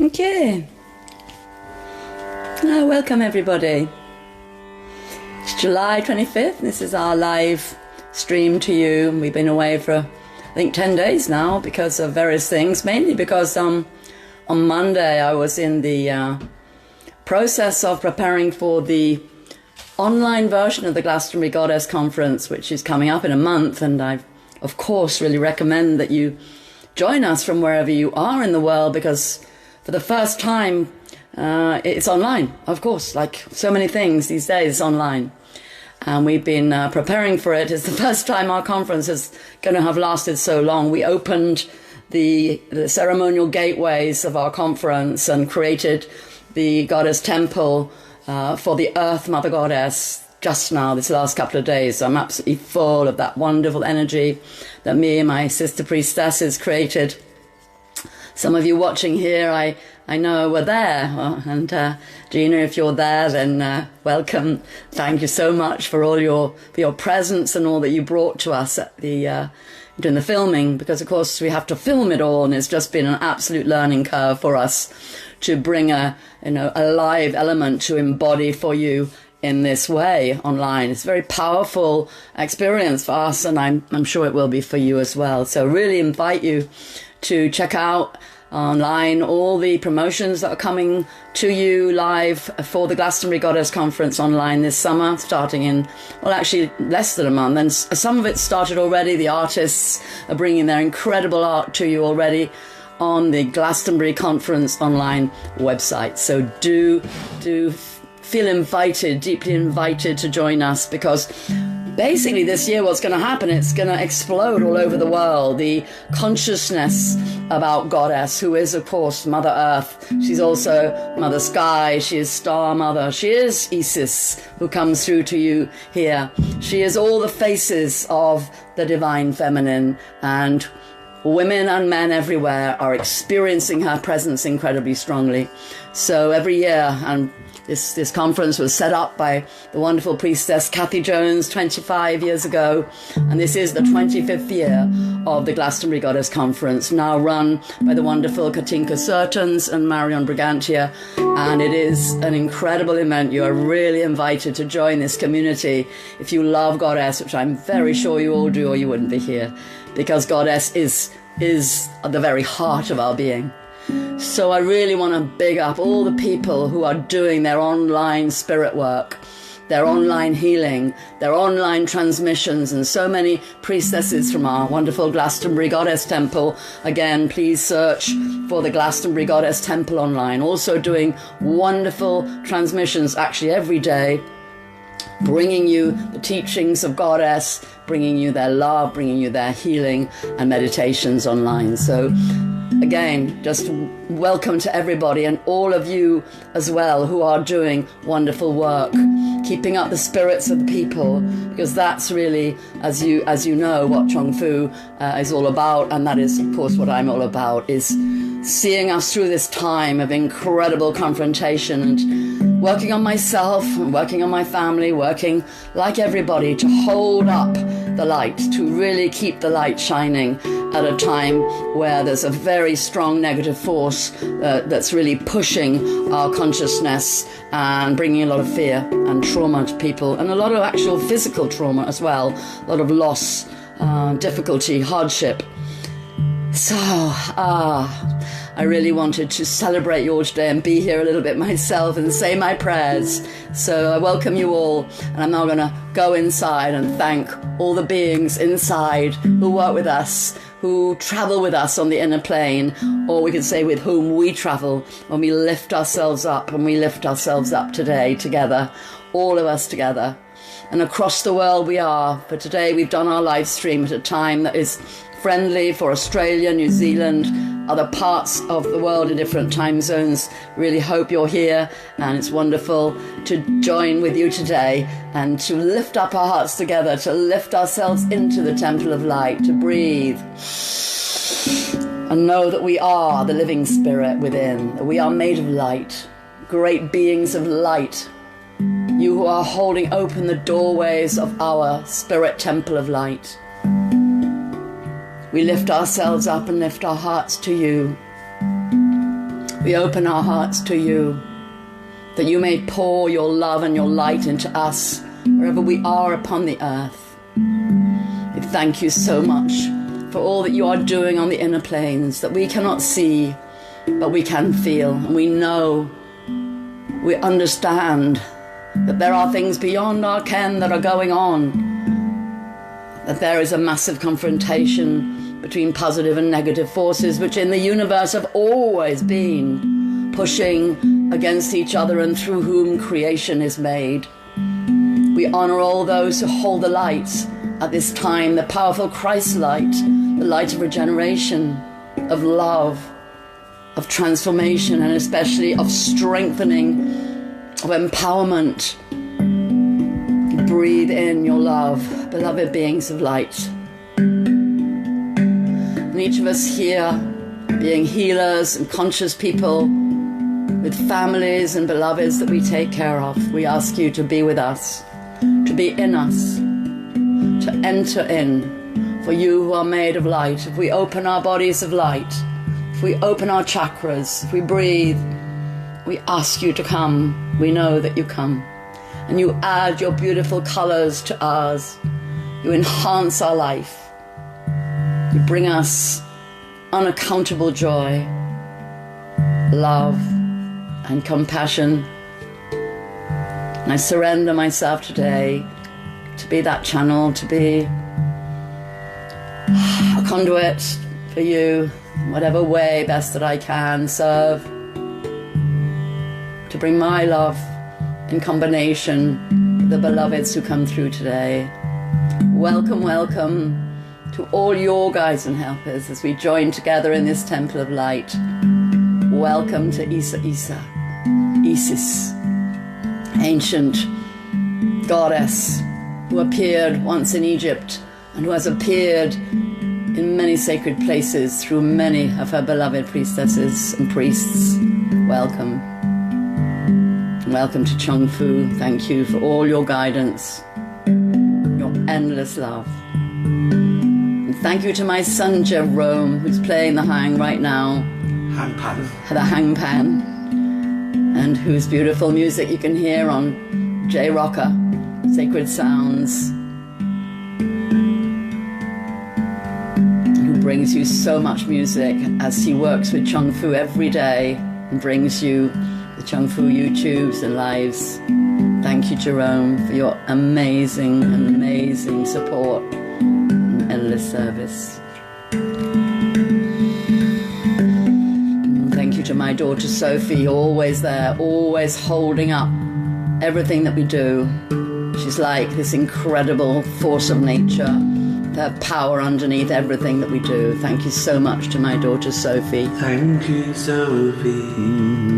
Okay. Welcome everybody. It's July 25th. This is our live stream to you. We've been away for, I think, 10 days now because of various things. Mainly because on Monday I was in the process of preparing for the online version of the Glastonbury Goddess Conference, which is coming up in a month. And I, of course, really recommend that you join us from wherever you are in the world, because for the first time, it's online, of course, like so many things these days, it's online. And we've been preparing for it. It's the first time our conference is going to have lasted so long. We opened the ceremonial gateways of our conference and created the goddess temple for the Earth Mother Goddess just now, this last couple of days. So I'm absolutely full of that wonderful energy that me and my sister priestesses created. Some of you watching here, I know were there, and Gina, if you're there, then welcome. Thank you so much for your presence and all that you brought to us at the during the filming, because of course we have to film it all, and it's just been an absolute learning curve for us to bring a live element to embody for you in this way online. It's a very powerful experience for us, and I'm sure it will be for you as well. So really invite you to check out online all the promotions that are coming to you live for the Glastonbury Goddess Conference online this summer, starting in, well, actually less than a month. And some of it started already. The artists are bringing their incredible art to you already on the Glastonbury Conference online website. So do feel invited, deeply invited to join us, because basically this year what's going to happen, it's going to explode all over the world. The consciousness about Goddess, who is, of course, Mother Earth. She's also Mother Sky. She is Star Mother. She is Isis, who comes through to you here. She is all the faces of the divine feminine, and women and men everywhere are experiencing her presence incredibly strongly. So every year, and this conference was set up by the wonderful priestess Kathy Jones 25 years ago, and this is the 25th year of the Glastonbury Goddess Conference, now run by the wonderful Katinka Sertons and Marion Brigantia, and it is an incredible event. You are really invited to join this community if you love Goddess, which I'm very sure you all do, or you wouldn't be here, because Goddess is at the very heart of our being. So I really want to big up all the people who are doing their online spirit work, their online healing, their online transmissions, and so many priestesses from our wonderful Glastonbury Goddess Temple. Again, please search for the Glastonbury Goddess Temple online. Also doing wonderful transmissions actually every day, bringing you the teachings of Goddess, bringing you their love, bringing you their healing and meditations online. So again, just welcome to everybody, and all of you as well who are doing wonderful work, keeping up the spirits of the people, because that's really, as you know, what Chung Fu is all about, and that is, of course, what I'm all about, is seeing us through this time of incredible confrontation, and working on myself, working on my family, working like everybody to hold up the light, to really keep the light shining at a time where there's a very strong negative force that's really pushing our consciousness and bringing a lot of fear and trauma to people, and a lot of actual physical trauma as well, a lot of loss, difficulty, hardship. So, I really wanted to celebrate you all today and be here a little bit myself and say my prayers. So I welcome you all, and I'm now going to go inside and thank all the beings inside who work with us, who travel with us on the inner plane, or we could say with whom we travel when we lift ourselves up, and we lift ourselves up today together, all of us together. And across the world we are. For today we've done our live stream at a time that is friendly for Australia, New Zealand, other parts of the world in different time zones. Really hope you're here, and it's wonderful to join with you today and to lift up our hearts together, to lift ourselves into the temple of light, to breathe and know that we are the living spirit within, that we are made of light, great beings of light. You who are holding open the doorways of our spirit temple of light. We lift ourselves up and lift our hearts to you. We open our hearts to you, that you may pour your love and your light into us wherever we are upon the earth. We thank you so much for all that you are doing on the inner planes that we cannot see, but we can feel. And we know, we understand that there are things beyond our ken that are going on, that there is a massive confrontation between positive and negative forces, which in the universe have always been pushing against each other and through whom creation is made. We honor all those who hold the light at this time, the powerful Christ light, the light of regeneration, of love, of transformation, and especially of strengthening, of empowerment. Breathe in your love, beloved beings of light. And each of us here, being healers and conscious people, with families and beloveds that we take care of, we ask you to be with us, to be in us, to enter in. For you who are made of light, if we open our bodies of light, if we open our chakras, if we breathe, we ask you to come. We know that you come. And you add your beautiful colors to ours. You enhance our life. You bring us unaccountable joy, love, and compassion. And I surrender myself today to be that channel, to be a conduit for you, in whatever way best that I can serve, to bring my love in combination with the beloveds who come through today. Welcome, welcome to all your guides and helpers as we join together in this temple of light. Welcome to Isis, ancient goddess who appeared once in Egypt and who has appeared in many sacred places through many of her beloved priestesses and priests. Welcome. Welcome to Chung Fu. Thank you for all your guidance, your endless love. And thank you to my son Jerome, who's playing the hang right now. The hang pan. And whose beautiful music you can hear on J Rocker, Sacred Sounds. Who brings you so much music as he works with Chung Fu every day and brings you the Chung Fu YouTubes and lives. Thank you, Jerome, for your amazing, amazing support and endless service. Thank you to my daughter Sophie, always there, always holding up everything that we do. She's like this incredible force of nature, the power underneath everything that we do. Thank you so much to my daughter Sophie. Thank you, Sophie.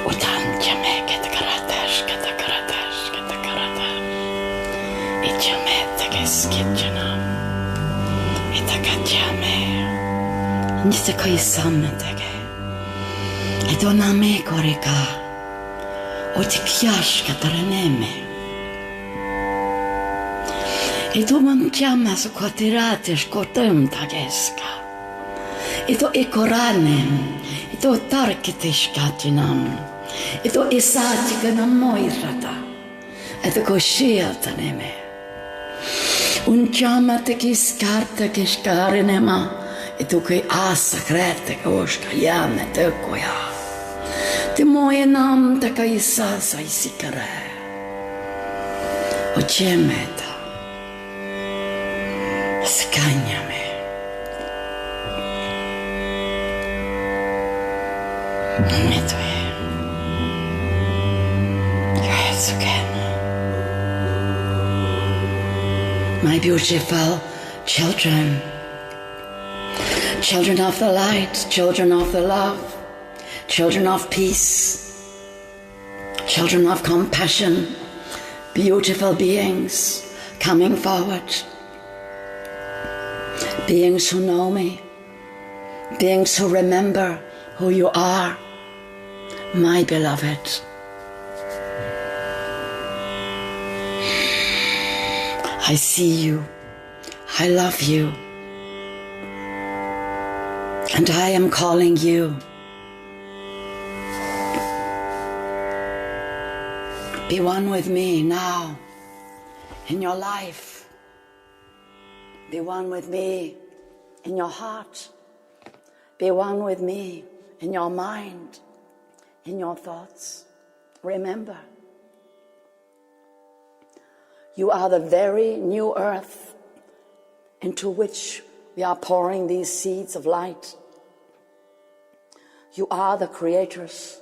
Utanjame Katakaratash, Katakaratash, Katakaratash. Ichametakis Kitchenam. Itakachame. Nisakai Sametake. Idoname Korika. Otikyash Kataraneme. Ito mantiama sa kwatirates kotem tageska. Ito ikoranem. Ito tarkitish katinam. Ito isatika na moirata. Ito koshiataneme. Untiama tekiskarta kishkarinema. Ito kay asakrete koshka yame tekoya. Timoyenam takaisa sa isikare. Ochemeta. Skaņame. Metujem. Your heads again. My beautiful children. Children of the light. Children of the love. Children of peace. Children of compassion. Beautiful beings coming forward. Beings who know me, beings who remember who you are, my beloved. I see you, I love you, and I am calling you. Be one with me now in your life. Be one with me in your heart. Be one with me in your mind, in your thoughts. Remember, you are the very new earth into which we are pouring these seeds of light. You are the creators.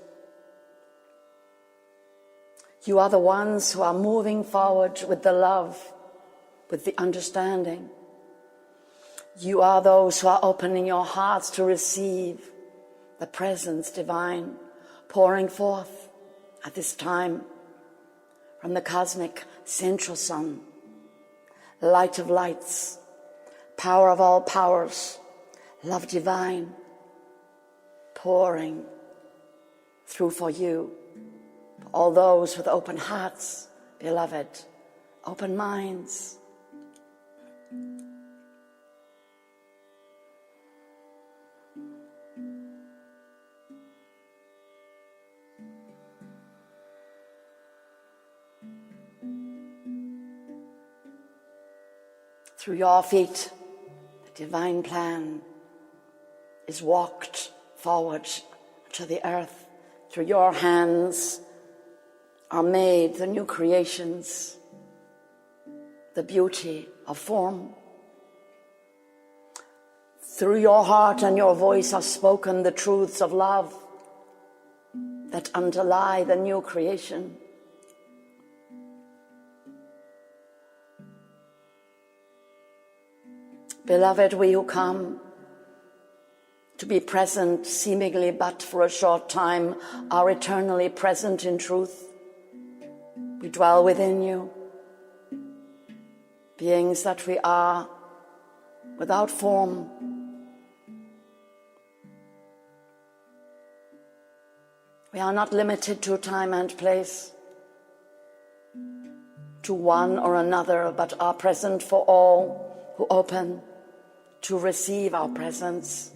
You are the ones who are moving forward with the love, with the understanding. You are those who are opening your hearts to receive the presence divine pouring forth at this time from the cosmic central sun, light of lights, power of all powers, love divine, pouring through for you, for all those with open hearts, beloved, open minds. Through your feet, the divine plan is walked forward to the earth. Through your hands are made the new creations, the beauty of form. Through your heart and your voice are spoken the truths of love that underlie the new creation. Beloved, we who come to be present seemingly but for a short time are eternally present in truth. We dwell within you, beings that we are without form. We are not limited to time and place, to one or another, but are present for all who open to receive our presence.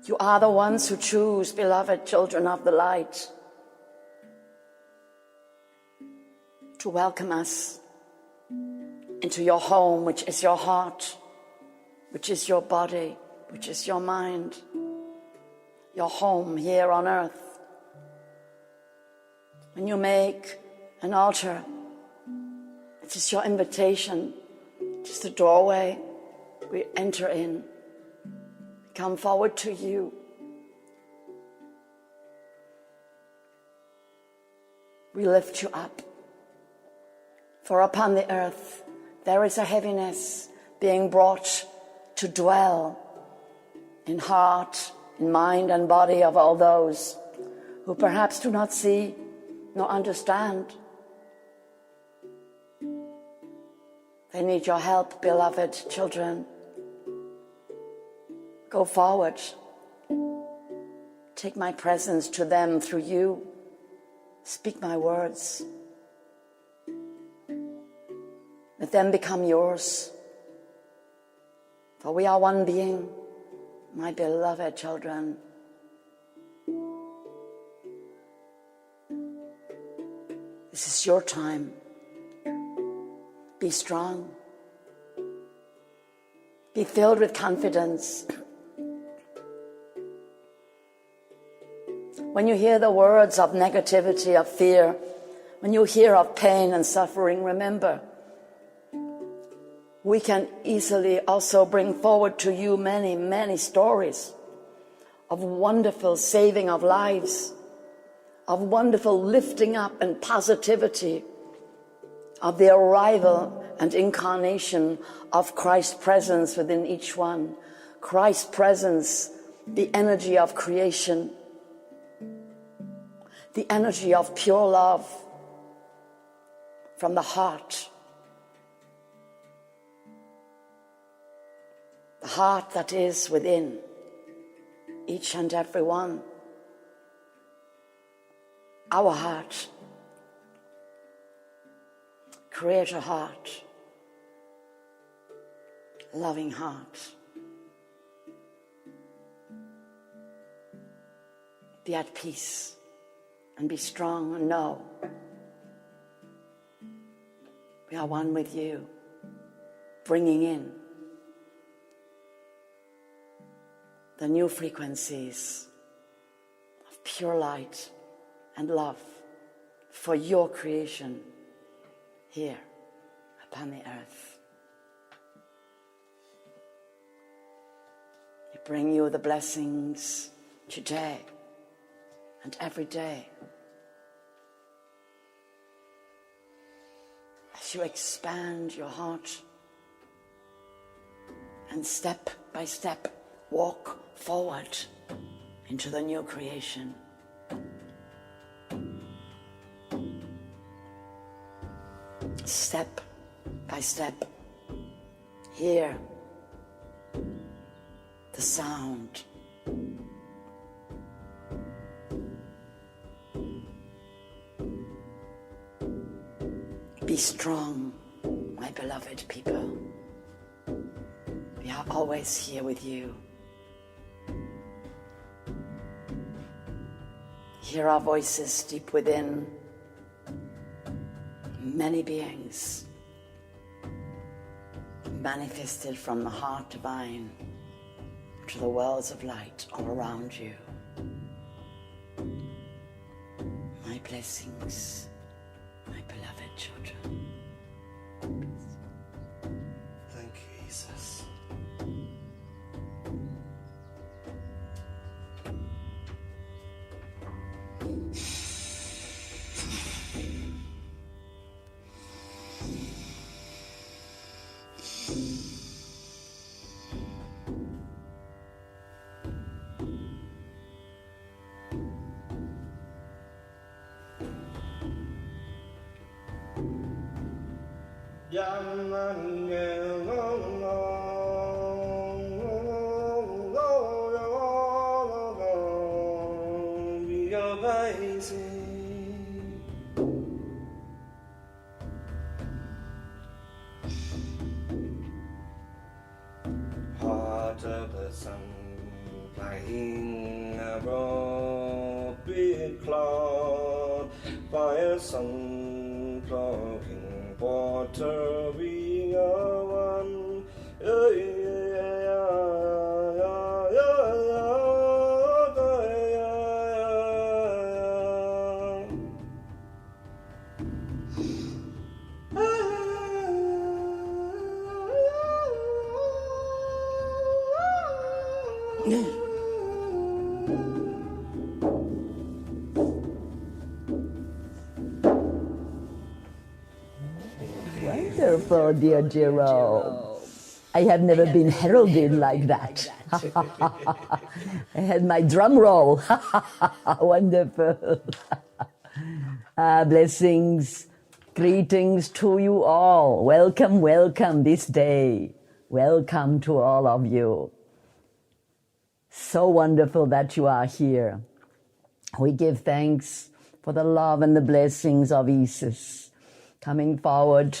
You are the ones who choose, beloved children of the light, to welcome us into your home, which is your heart, which is your body, which is your mind, your home here on earth. When you make an altar, it is your invitation. It's the doorway we enter in. Come forward to you. We lift you up. For upon the earth there is a heaviness being brought to dwell in heart, in mind and body of all those who perhaps do not see nor understand. They need your help, beloved children. Go forward. Take my presence to them through you. Speak my words. Let them become yours. For we are one being, my beloved children. This is your time. Be strong. Be filled with confidence. When you hear the words of negativity, of fear, when you hear of pain and suffering, remember, we can easily also bring forward to you many, many stories of wonderful saving of lives, of wonderful lifting up and positivity, of the arrival and incarnation of Christ's presence within each one. Christ's presence, the energy of creation, the energy of pure love from the heart. The heart that is within each and every one. Our heart. Creator heart. Loving heart. Be at peace and be strong and know we are one with you, bringing in the new frequencies of pure light and love for your creation here upon the earth. We bring you the blessings today and every day as you expand your heart and step by step walk forward into the new creation. Step by step, hear the sound. Be strong, my beloved people. We are always here with you. Hear our voices deep within. Many beings manifested from the heart divine to the worlds of light all around you. My blessings, my beloved children. Thank you, Jesus. Heart of the sun, flying above big cloud, fire sun, clogging water, we are one. Wonderful, dear Jerome. I have never been heralded like that. I had my drum roll. Wonderful. Blessings, greetings to you all. Welcome, welcome this day. Welcome to all of you. So wonderful that you are here. We give thanks for the love and the blessings of Isis coming forward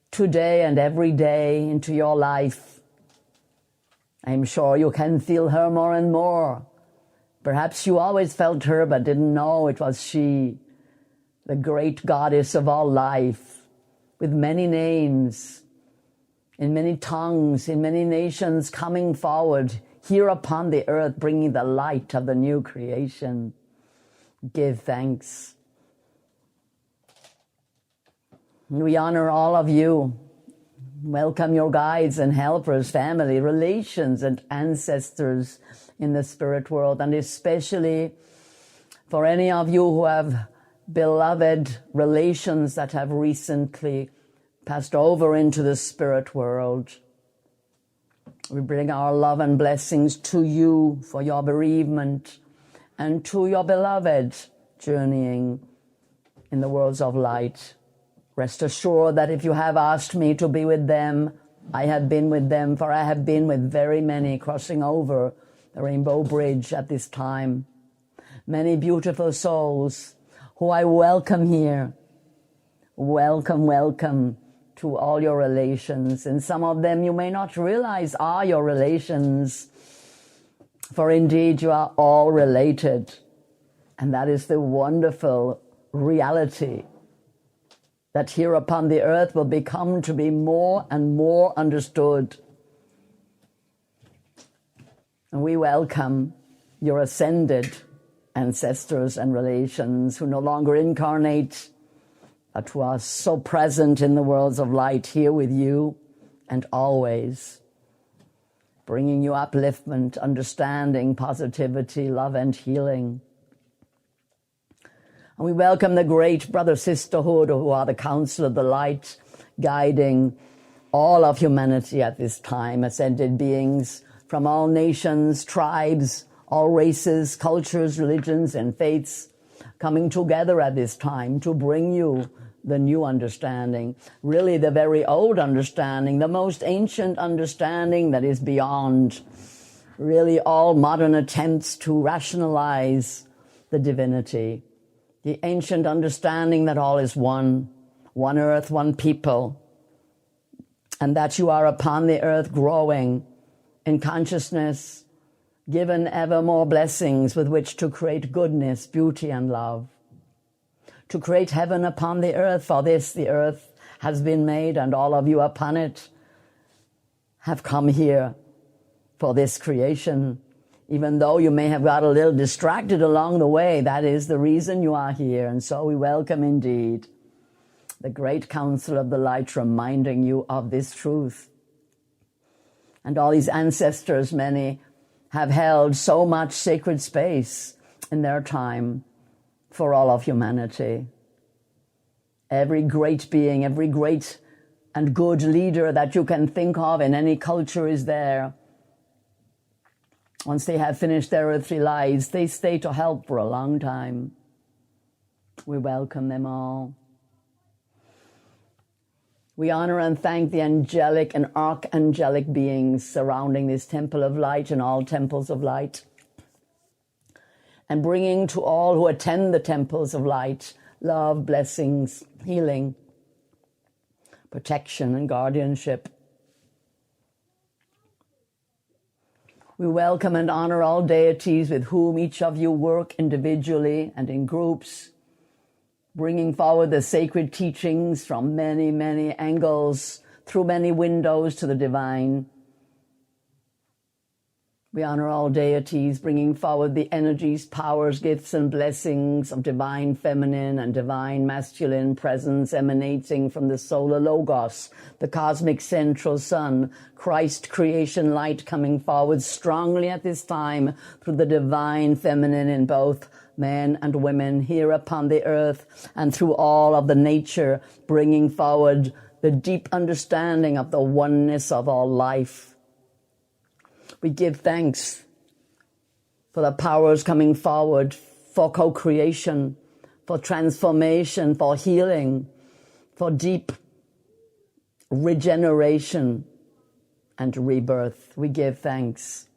today and every day into your life. I'm sure you can feel her more and more. Perhaps you always felt her but didn't know it was she, the great goddess of all life, with many names, in many tongues, in many nations, coming forward here upon the earth, bringing the light of the new creation. Give thanks. We honor all of you. Welcome your guides and helpers, family, relations, and ancestors in the spirit world, and especially for any of you who have beloved relations that have recently passed over into the spirit world. We bring our love and blessings to you for your bereavement and to your beloved journeying in the worlds of light. Rest assured that if you have asked me to be with them, I have been with them, for I have been with very many crossing over the Rainbow Bridge at this time. Many beautiful souls who I welcome here. Welcome, welcome to all your relations. And some of them you may not realize are your relations, for indeed you are all related. And that is the wonderful reality that here upon the earth will become to be more and more understood. And we welcome your ascended ancestors and relations who no longer incarnate, but who are so present in the worlds of light here with you and always, bringing you upliftment, understanding, positivity, love, and healing. And we welcome the great brother sisterhood who are the council of the light, guiding all of humanity at this time, ascended beings from all nations, tribes, all races, cultures, religions, and faiths, coming together at this time to bring you the new understanding, really the very old understanding, the most ancient understanding that is beyond really all modern attempts to rationalize the divinity. The ancient understanding that all is one earth, one people, and that you are upon the earth growing in consciousness, given ever more blessings with which to create goodness, beauty, and love. To create heaven upon the earth, for this the earth has been made, and all of you upon it have come here for this creation. Even though you may have got a little distracted along the way, that is the reason you are here. And so we welcome indeed the great council of the light reminding you of this truth. And all these ancestors, many have held so much sacred space in their time for all of humanity. Every great being, every great and good leader that you can think of in any culture is there. Once they have finished their earthly lives, they stay to help for a long time. We welcome them all. We honor and thank the angelic and archangelic beings surrounding this temple of light and all temples of light, and bringing to all who attend the temples of light love, blessings, healing, protection, and guardianship. We welcome and honor all deities with whom each of you work individually and in groups, bringing forward the sacred teachings from many, many angles, through many windows to the divine. We honor all deities, bringing forward the energies, powers, gifts, and blessings of divine feminine and divine masculine presence emanating from the solar logos, the cosmic central sun, Christ creation light coming forward strongly at this time through the divine feminine in both men and women here upon the earth, and through all of the nature, bringing forward the deep understanding of the oneness of all life. We give thanks for the powers coming forward, for co-creation, for transformation, for healing, for deep regeneration and rebirth. We give thanks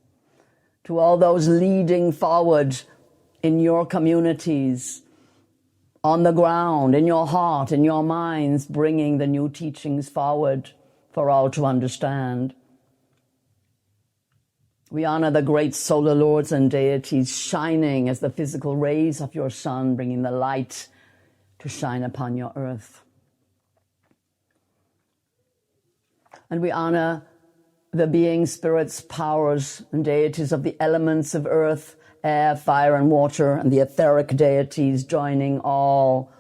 to all those leading forward in your communities, on the ground, in your heart, in your minds, bringing the new teachings forward for all to understand. We honor the great solar lords and deities shining as the physical rays of your sun, bringing the light to shine upon your earth. And we honor the beings, spirits, powers, and deities of the elements of earth, air, fire, and water, and the etheric deities joining all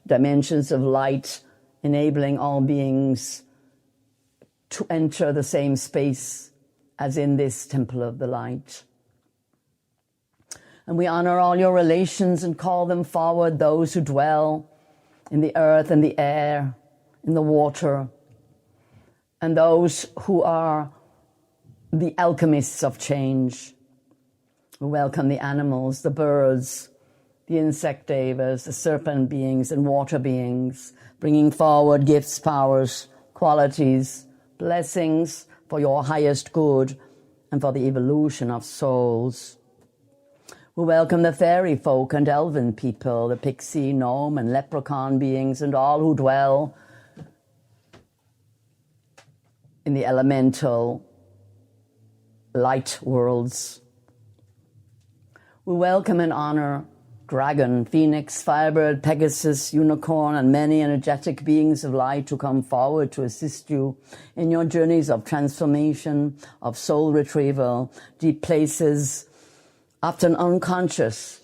dimensions of light, enabling all beings to enter the same space as in this temple of the light. And we honor all your relations and call them forward, those who dwell in the earth and the air, in the water, and those who are the alchemists of change. We welcome the animals, the birds, the insect devas, the serpent beings and water beings, bringing forward gifts, powers, qualities, blessings for your highest good and for the evolution of souls. We welcome the fairy folk and elven people, the pixie, gnome and leprechaun beings, and all who dwell in the elemental light worlds. We welcome and honor dragon, phoenix, firebird, Pegasus, unicorn, and many energetic beings of light who come forward to assist you in your journeys of transformation, of soul retrieval, deep places, often unconscious,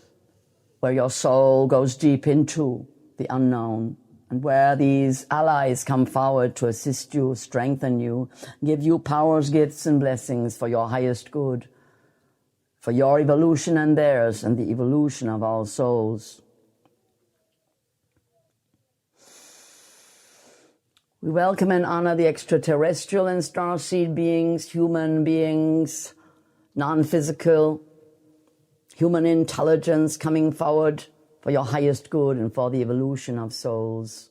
where your soul goes deep into the unknown, and where these allies come forward to assist you, strengthen you, give you powers, gifts, and blessings for your highest good, for your evolution and theirs, and the evolution of all souls. We welcome and honor the extraterrestrial and starseed beings, human beings, non-physical, human intelligence coming forward for your highest good and for the evolution of souls.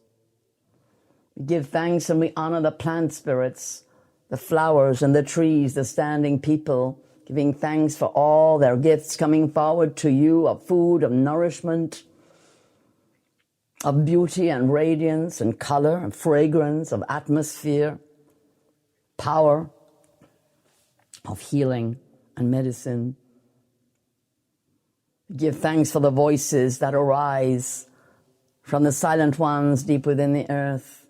We give thanks and we honor the plant spirits, the flowers and the trees, the standing people, giving thanks for all their gifts coming forward to you of food, of nourishment, of beauty and radiance and color and fragrance, of atmosphere, power, of healing and medicine. Give thanks for the voices that arise from the silent ones deep within the earth.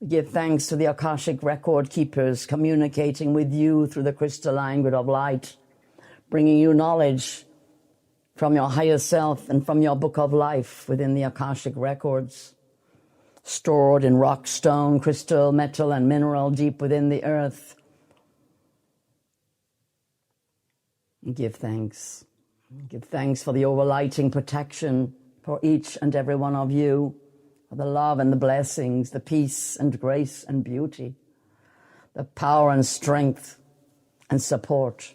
Give thanks to the Akashic record keepers communicating with you through the crystalline grid of light, bringing you knowledge from your higher self and from your book of life within the Akashic records, stored in rock, stone, crystal, metal, and mineral deep within the earth. Give thanks. Give thanks for the overlighting protection for each and every one of you, for the love and the blessings, the peace and grace and beauty, the power and strength and support,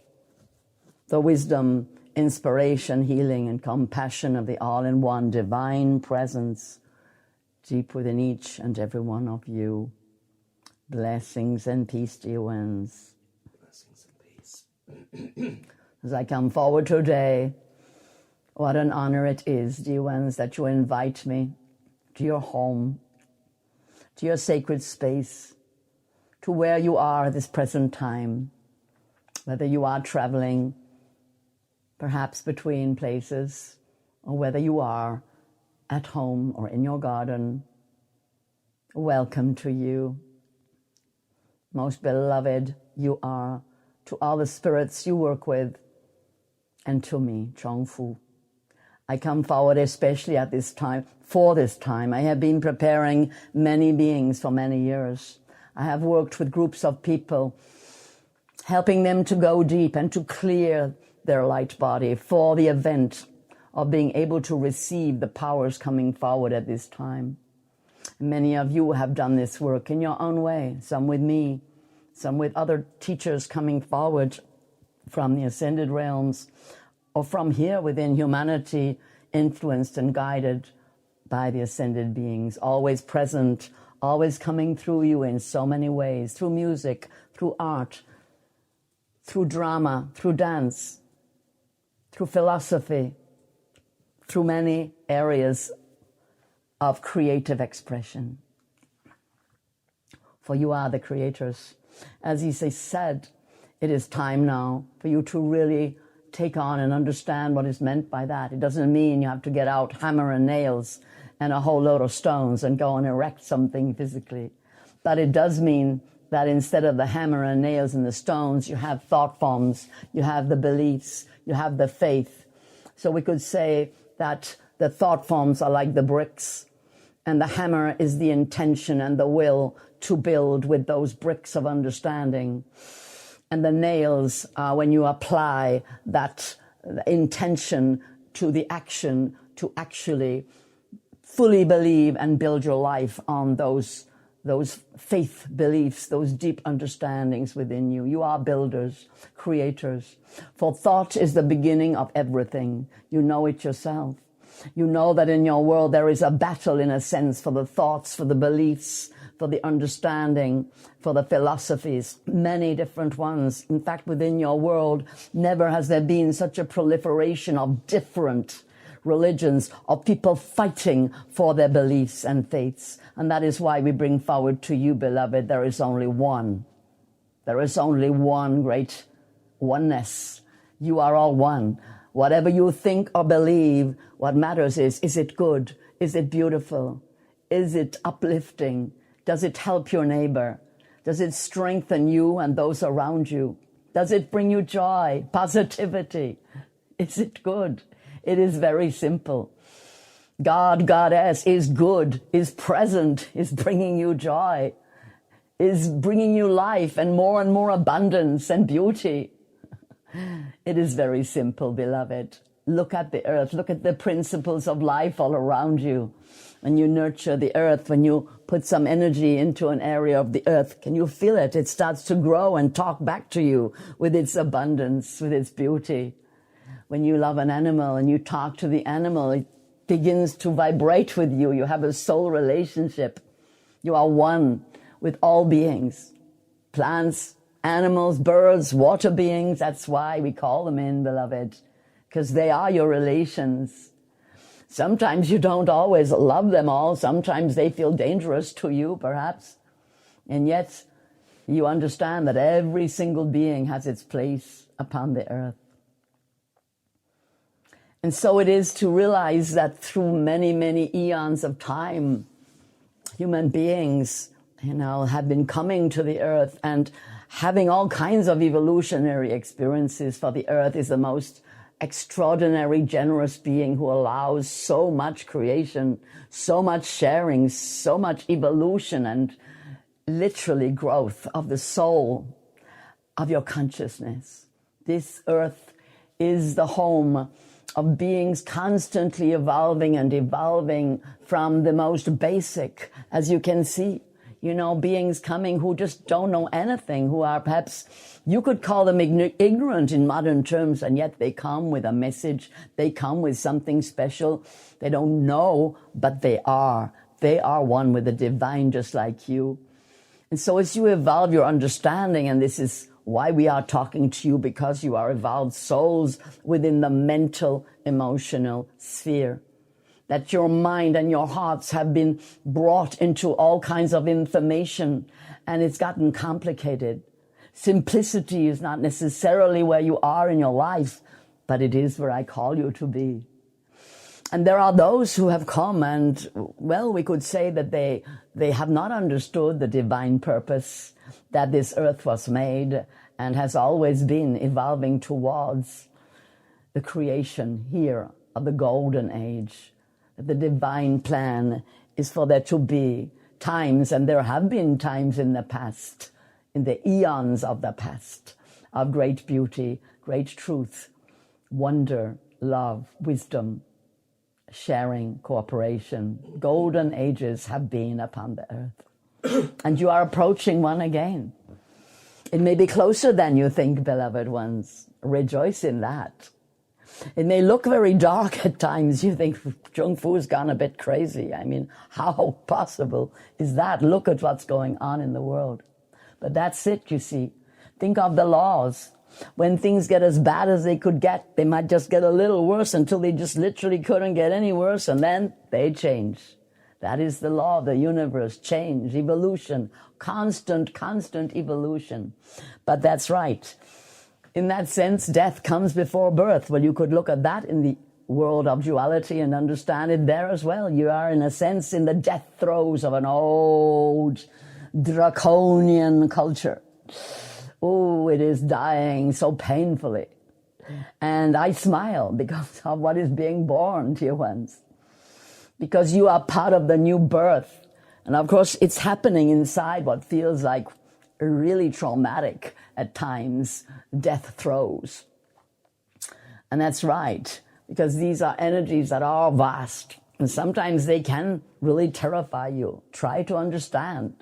the wisdom, inspiration, healing, and compassion of the all-in-one divine presence deep within each and every one of you. Blessings and peace, dear ones. Blessings and peace. As I come forward today, what an honor it is, dear ones, that you invite me to your home, to your sacred space, to where you are at this present time, whether you are traveling, perhaps between places, or whether you are at home or in your garden. Welcome to you. Most beloved you are, to all the spirits you work with, and to me, Chung Fu. I come forward especially at this time, for this time. I have been preparing many beings for many years. I have worked with groups of people, helping them to go deep and to clear their light body for the event of being able to receive the powers coming forward at this time. Many of you have done this work in your own way, some with me, some with other teachers coming forward from the ascended realms, or from here within humanity, influenced and guided by the ascended beings, always present, always coming through you in so many ways, through music, through art, through drama, through dance, through philosophy, through many areas of creative expression. For you are the creators. As he said, it is time now for you to really take on and understand what is meant by that. It doesn't mean you have to get out hammer and nails and a whole load of stones and go and erect something physically. But it does mean that instead of the hammer and nails and the stones, you have thought forms, you have the beliefs, you have the faith. So we could say that the thought forms are like the bricks, and the hammer is the intention and the will to build with those bricks of understanding. And the nails are when you apply that intention to the action to actually fully believe and build your life on those faith beliefs, those deep understandings within you. You are builders, creators. For thought is the beginning of everything. You know it yourself. You know that in your world there is a battle, in a sense, for the thoughts, for the beliefs, for the understanding, for the philosophies, many different ones. In fact, within your world, never has there been such a proliferation of different religions, of people fighting for their beliefs and faiths. And that is why we bring forward to you, beloved, there is only one. There is only one great oneness. You are all one. Whatever you think or believe, what matters is it good? Is it beautiful? Is it uplifting? Does it help your neighbor? Does it strengthen you and those around you? Does it bring you joy, positivity? Is it good? It is very simple. God, Goddess is good, is present, is bringing you joy, is bringing you life and more abundance and beauty. It is very simple, beloved. Look at the earth. Look at the principles of life all around you. When you nurture the earth, when you put some energy into an area of the earth, can you feel it? It starts to grow and talk back to you with its abundance, with its beauty. When you love an animal and you talk to the animal, it begins to vibrate with you. You have a soul relationship. You are one with all beings, plants, animals, birds, water beings. That's why we call them in, beloved, because they are your relations. Sometimes you don't always love them all. Sometimes they feel dangerous to you, perhaps. And yet you understand that every single being has its place upon the earth. And so it is to realize that through many, many eons of time, human beings, have been coming to the earth and having all kinds of evolutionary experiences. For the earth is the most extraordinary, generous being who allows so much creation, so much sharing, so much evolution and literally growth of the soul, of your consciousness. This earth is the home of beings constantly evolving and evolving from the most basic, as you can see, beings coming who just don't know anything, who are perhaps, you could call them ignorant in modern terms, and yet they come with a message. They come with something special. They don't know, but they are. They are one with the divine, just like you. And so as you evolve your understanding, and this is why we are talking to you, because you are evolved souls within the mental, emotional sphere, that your mind and your hearts have been brought into all kinds of information, and it's gotten complicated. Simplicity is not necessarily where you are in your life, but it is where I call you to be. And there are those who have come and, well, we could say that they have not understood the divine purpose that this earth was made and has always been evolving towards the creation here of the golden age. The divine plan is for there to be times, and there have been times in the past, in the eons of the past, of great beauty, great truth, wonder, love, wisdom, sharing, cooperation. Golden ages have been upon the earth. And you are approaching one again. It may be closer than you think, beloved ones. Rejoice in that. It may look very dark at times. You think Chung Fu's gone a bit crazy. I mean, how possible is that? Look at what's going on in the world. But that's it, you see. Think of the laws. When things get as bad as they could get, they might just get a little worse until they just literally couldn't get any worse, and then they change. That is the law of the universe. Change, evolution, constant evolution. But that's right. In that sense, death comes before birth. Well, you could look at that in the world of duality and understand it there as well. You are, in a sense, in the death throes of an old draconian culture. Oh, it is dying so painfully. And I smile because of what is being born, dear ones. Because you are part of the new birth. And of course, it's happening inside what feels like really traumatic at times, death throes. And that's right, because these are energies that are vast. And sometimes they can really terrify you. Try to understand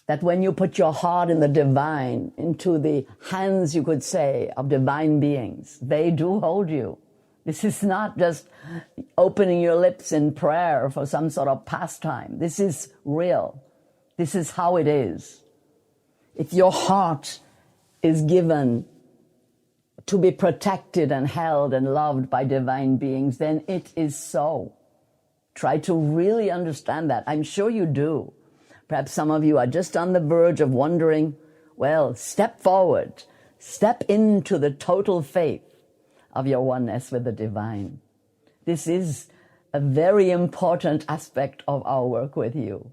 that when you put your heart in the divine, into the hands, you could say, of divine beings, they do hold you. This is not just opening your lips in prayer for some sort of pastime. This is real. This is how it is. If your heart is given to be protected and held and loved by divine beings, then it is so. Try to really understand that. I'm sure you do. Perhaps some of you are just on the verge of wondering, well, step forward. Step into the total faith of your oneness with the divine. This is a very important aspect of our work with you.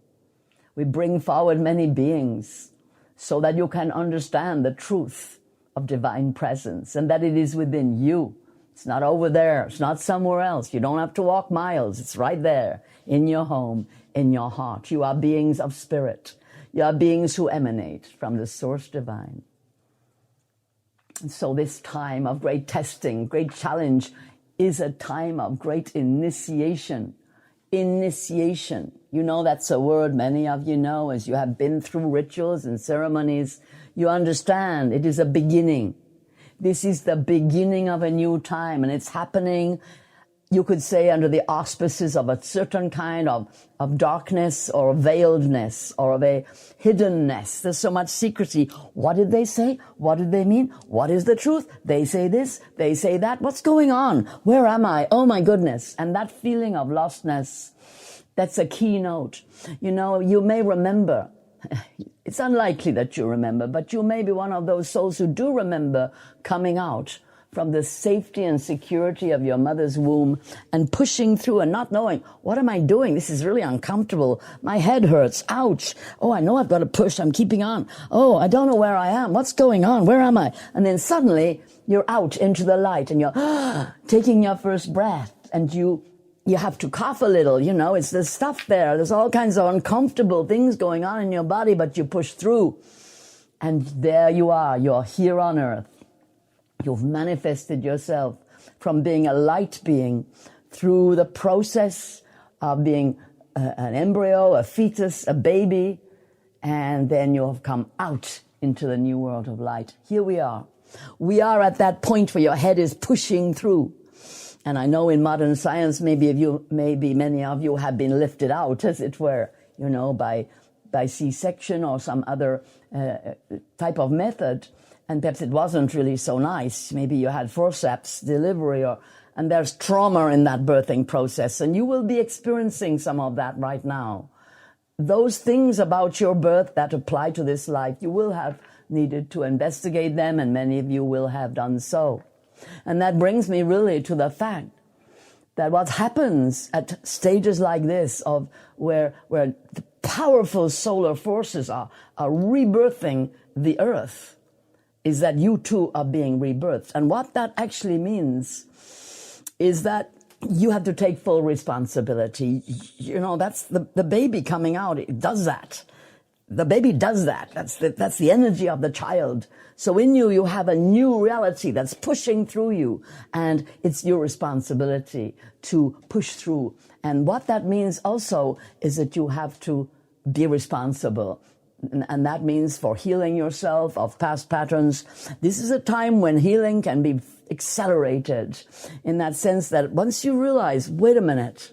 We bring forward many beings so that you can understand the truth of divine presence and that it is within you. It's not over there. It's not somewhere else. You don't have to walk miles. It's right there in your home, in your heart. You are beings of spirit. You are beings who emanate from the source divine. And so this time of great testing, great challenge, is a time of great initiation. Initiation. You know that's a word many of you know as you have been through rituals and ceremonies. You understand it is a beginning. This is the beginning of a new time, and it's happening, you could say, under the auspices of a certain kind of darkness or veiledness or of a hiddenness. There's so much secrecy. What did they say? What did they mean? What is the truth? They say this, they say that. What's going on? Where am I? Oh my goodness. And that feeling of lostness, that's a keynote. You know, you may remember, it's unlikely that you remember, but you may be one of those souls who do remember coming out from the safety and security of your mother's womb and pushing through and not knowing, what am I doing? This is really uncomfortable. My head hurts. Ouch. Oh, I know I've got to push. I'm keeping on. Oh, I don't know where I am. What's going on? Where am I? And then suddenly you're out into the light and you're taking your first breath, and you have to cough a little. You know, it's the stuff there. There's all kinds of uncomfortable things going on in your body, but you push through. And there you are. You're here on earth. You've manifested yourself from being a light being through the process of being an embryo, a fetus, a baby, and then you have come out into the new world of light. Here we are. We are at that point where your head is pushing through. And I know in modern science, maybe many of you have been lifted out, as it were, you know, by C-section or some other type of method. And perhaps it wasn't really so nice. Maybe you had forceps delivery, and there's trauma in that birthing process. And you will be experiencing some of that right now. Those things about your birth that apply to this life, you will have needed to investigate them, and many of you will have done so. And that brings me really to the fact that what happens at stages like this of where the powerful solar forces are rebirthing the earth, is that you too are being rebirthed. And what that actually means is that you have to take full responsibility. You know, that's the baby coming out. It does that. The baby does that. That's the energy of the child. So in you, you have a new reality that's pushing through you. And it's your responsibility to push through. And what that means also is that you have to be responsible. and that means for healing yourself of past patterns. This is a time when healing can be accelerated in that sense that once you realize, wait a minute,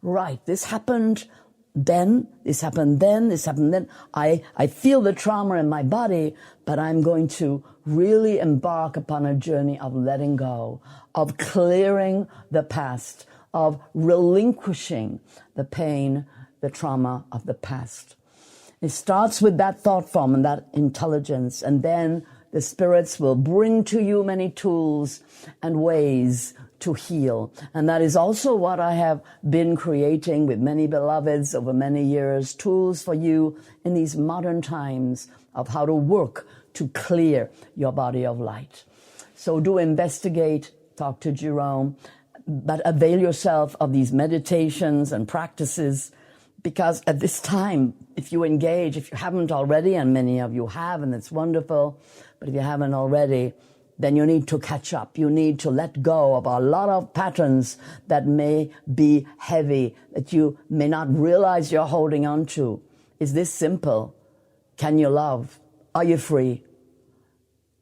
right, this happened then, this happened then, this happened then. I feel the trauma in my body, but I'm going to really embark upon a journey of letting go, of clearing the past, of relinquishing the pain, the trauma of the past. It starts with that thought form and that intelligence, and then the spirits will bring to you many tools and ways to heal. And that is also what I have been creating with many beloveds over many years, tools for you in these modern times of how to work to clear your body of light. So do investigate, talk to Jerome, but avail yourself of these meditations and practices, because at this time, if you engage, if you haven't already, and many of you have, and it's wonderful, but if you haven't already, then you need to catch up. You need to let go of a lot of patterns that may be heavy, that you may not realize you're holding on to. Is this simple? Can you love? Are you free?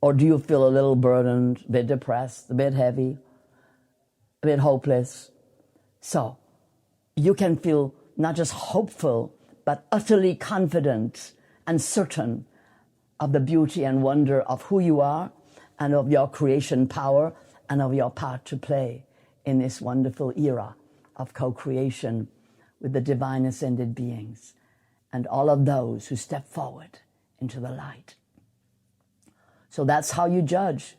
Or do you feel a little burdened, a bit depressed, a bit heavy, a bit hopeless? So you can feel not just hopeful, but utterly confident and certain of the beauty and wonder of who you are and of your creation power and of your part to play in this wonderful era of co-creation with the divine ascended beings and all of those who step forward into the light. So that's how you judge.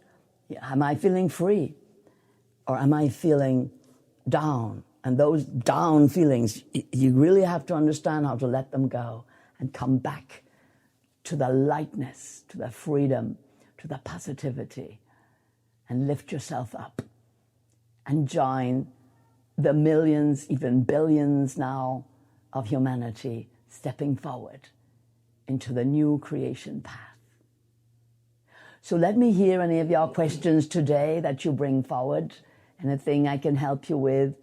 Am I feeling free? Or am I feeling down? And those down feelings, you really have to understand how to let them go and come back to the lightness, to the freedom, to the positivity, and lift yourself up and join the millions, even billions now of humanity stepping forward into the new creation path. So let me hear any of your questions today that you bring forward, anything I can help you with,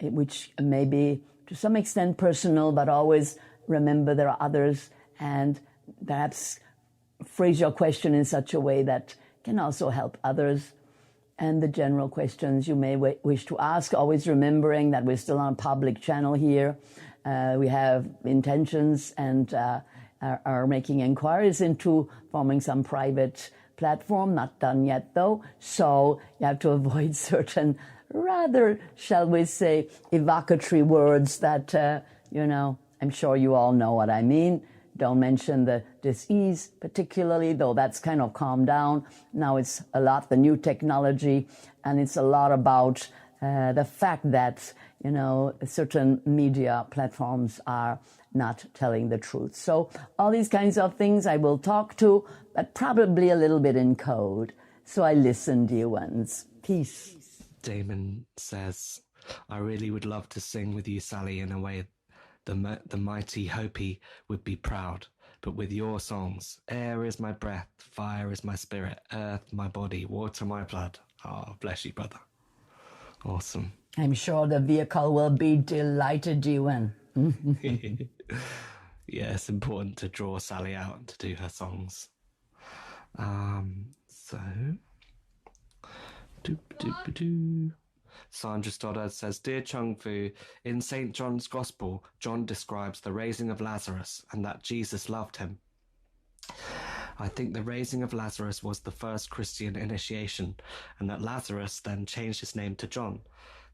which may be to some extent personal, but always remember there are others, and perhaps phrase your question in such a way that can also help others. And the general questions you may wish to ask, always remembering that we're still on a public channel here. We have intentions and are making inquiries into forming some private platform, not done yet though, so you have to avoid certain rather, shall we say, evocatory words that, I'm sure you all know what I mean. Don't mention the disease particularly, though that's kind of calmed down. Now it's a lot the new technology, and it's a lot about the fact that, certain media platforms are not telling the truth. So all these kinds of things I will talk to, but probably a little bit in code. So I listen, dear ones. Peace. Damon says, I really would love to sing with you, Sally, in a way the mighty Hopi would be proud. But with your songs, air is my breath, fire is my spirit, earth my body, water my blood. Oh, bless you, brother. Awesome. I'm sure the vehicle will be delighted, Ewan. Yeah, it's important to draw Sally out and to do her songs. Sandra Stoddard says, Dear Chung Fu, in St. John's Gospel, John describes the raising of Lazarus and that Jesus loved him. I think the raising of Lazarus was the first Christian initiation, and that Lazarus then changed his name to John,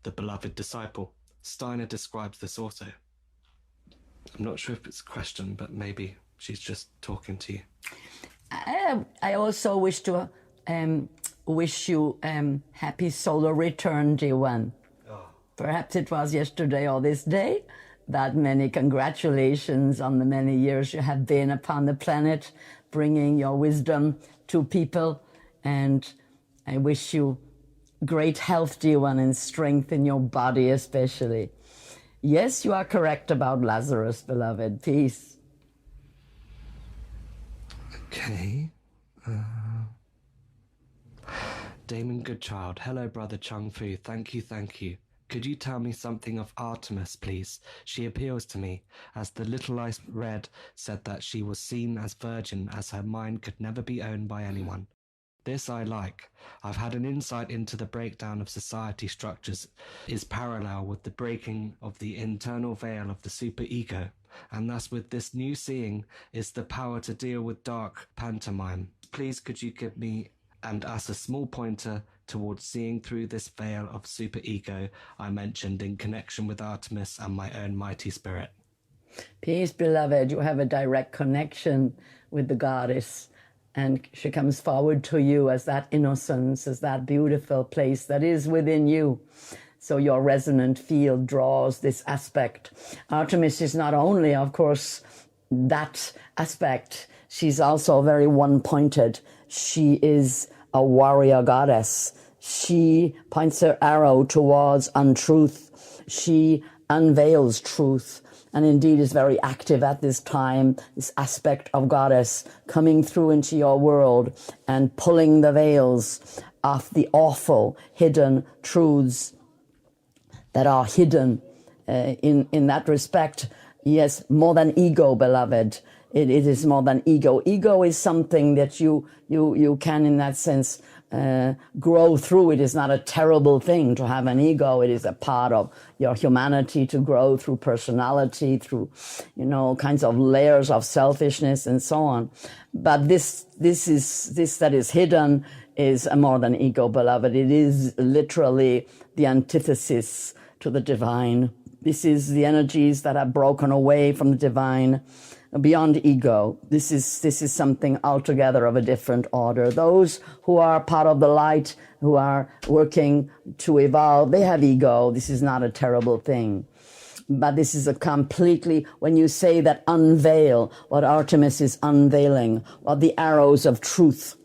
the beloved disciple. Steiner describes this also. I'm not sure if it's a question, but maybe she's just talking to you. I also wish to wish you happy solar return, dear one. Oh. Perhaps it was yesterday or this day, but many congratulations on the many years you have been upon the planet, bringing your wisdom to people. And I wish you great health, dear one, and strength in your body especially. Yes, you are correct about Lazarus, beloved. Peace. Okay. Damon Goodchild. Hello, brother Chung Fu. Thank you. Could you tell me something of Artemis, please? She appeals to me, as the little I read said that she was seen as virgin, as her mind could never be owned by anyone. This I like. I've had an insight into the breakdown of society structures is parallel with the breaking of the internal veil of the superego, and thus with this new seeing is the power to deal with dark pantomime. Please could you give me and us a small pointer towards seeing through this veil of superego I mentioned in connection with Artemis and my own mighty spirit? Peace, beloved. You have a direct connection with the goddess, and she comes forward to you as that innocence, as that beautiful place that is within you. So your resonant field draws this aspect. Artemis is not only, of course, that aspect, she's also very one-pointed. She is a warrior goddess. She points her arrow towards untruth. She unveils truth, and indeed is very active at this time, this aspect of goddess coming through into your world and pulling the veils off the awful hidden truths that are hidden in that respect. Yes, more than ego, beloved. It is more than ego. Ego is something that you can, in that sense, grow through. It is not a terrible thing to have an ego. It is a part of your humanity to grow through personality, through, kinds of layers of selfishness and so on. But this that is hidden is more than ego, beloved. It is literally the antithesis to the divine. This is the energies that are broken away from the divine, beyond ego. This is something altogether of a different order. Those who are part of the light, who are working to evolve, they have ego. This is not a terrible thing. But this is a completely, when you say that unveil, what Artemis is unveiling, what the arrows of truth,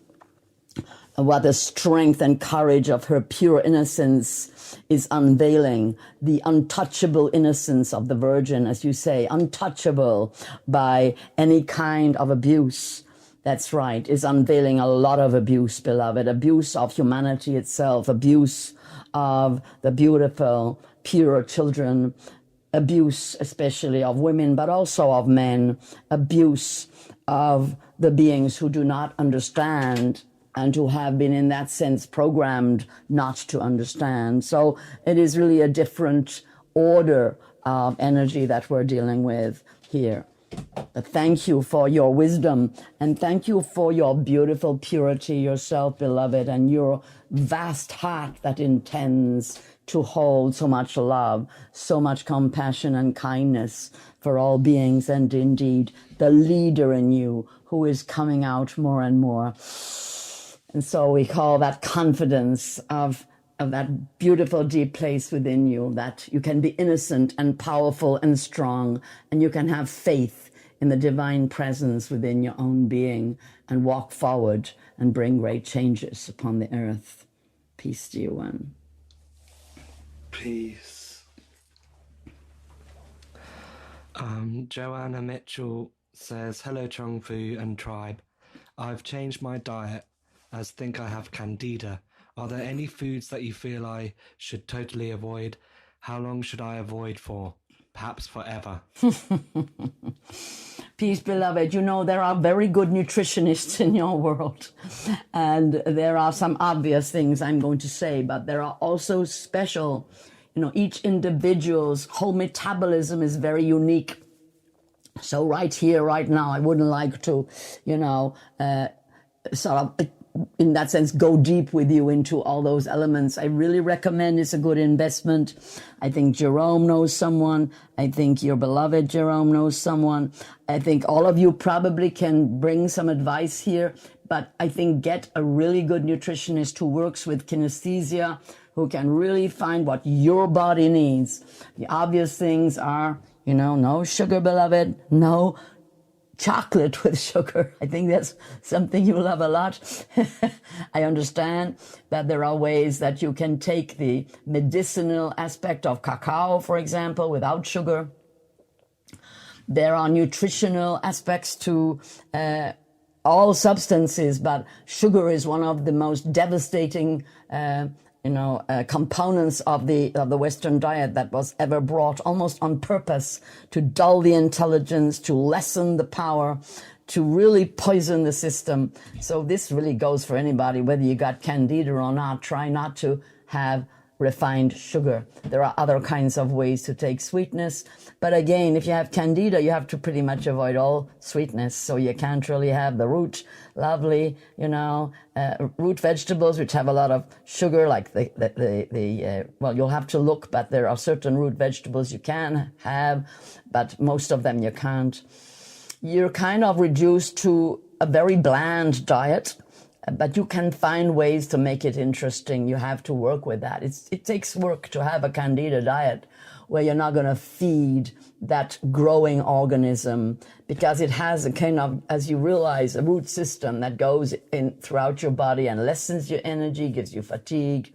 what the strength and courage of her pure innocence is unveiling, the untouchable innocence of the Virgin, as you say, untouchable by any kind of abuse. That's right, is unveiling a lot of abuse, beloved, abuse of humanity itself, abuse of the beautiful, pure children, abuse especially of women, but also of men, abuse of the beings who do not understand and who have been, in that sense, programmed not to understand. So it is really a different order of energy that we're dealing with here. But thank you for your wisdom, and thank you for your beautiful purity yourself, beloved, and your vast heart that intends to hold so much love, so much compassion and kindness for all beings, and indeed the leader in you who is coming out more and more. And so we call that confidence of that beautiful deep place within you, that you can be innocent and powerful and strong, and you can have faith in the divine presence within your own being and walk forward and bring great changes upon the earth. Peace to you, one. Peace. Joanna Mitchell says, hello Chung Fu and tribe. I've changed my diet as think I have candida. Are there any foods that you feel I should totally avoid? How long should I avoid for? Perhaps forever. Peace, beloved. There are very good nutritionists in your world. And there are some obvious things I'm going to say, but there are also special, each individual's whole metabolism is very unique. So right here, right now, I wouldn't like to, sort of, in that sense, go deep with you into all those elements. I really recommend it's a good investment. I think Jerome knows someone. I think your beloved Jerome knows someone. I think all of you probably can bring some advice here, but I think get a really good nutritionist who works with kinesthesia, who can really find what your body needs. The obvious things are, no sugar, beloved, no chocolate with sugar. I think that's something you love a lot. I understand that there are ways that you can take the medicinal aspect of cacao, for example, without sugar. There are nutritional aspects to all substances, but sugar is one of the most devastating components of the Western diet that was ever brought almost on purpose to dull the intelligence, to lessen the power, to really poison the system. So this really goes for anybody, whether you got candida or not. Try not to have refined sugar. There are other kinds of ways to take sweetness. But again, if you have candida, you have to pretty much avoid all sweetness. So you can't really have the lovely, root vegetables, which have a lot of sugar, like well, you'll have to look, but there are certain root vegetables you can have, but most of them you can't. You're kind of reduced to a very bland diet, but you can find ways to make it interesting. You have to work with that. It takes work to have a candida diet where you're not going to feed that growing organism, because it has a kind of, as you realize, a root system that goes in throughout your body and lessens your energy, gives you fatigue,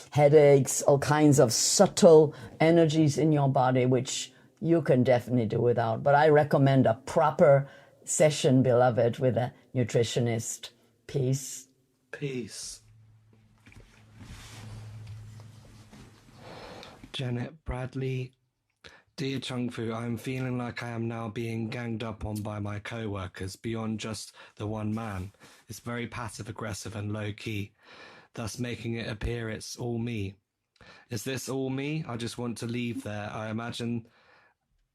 headaches, all kinds of subtle energies in your body, which you can definitely do without. But I recommend a proper session, beloved, with a nutritionist. Peace. Peace. Janet Bradley. Dear Chung Fu, I am feeling like I am now being ganged up on by my co-workers beyond just the one man. It's very passive-aggressive and low-key, thus making it appear it's all me. Is this all me? I just want to leave there. I imagine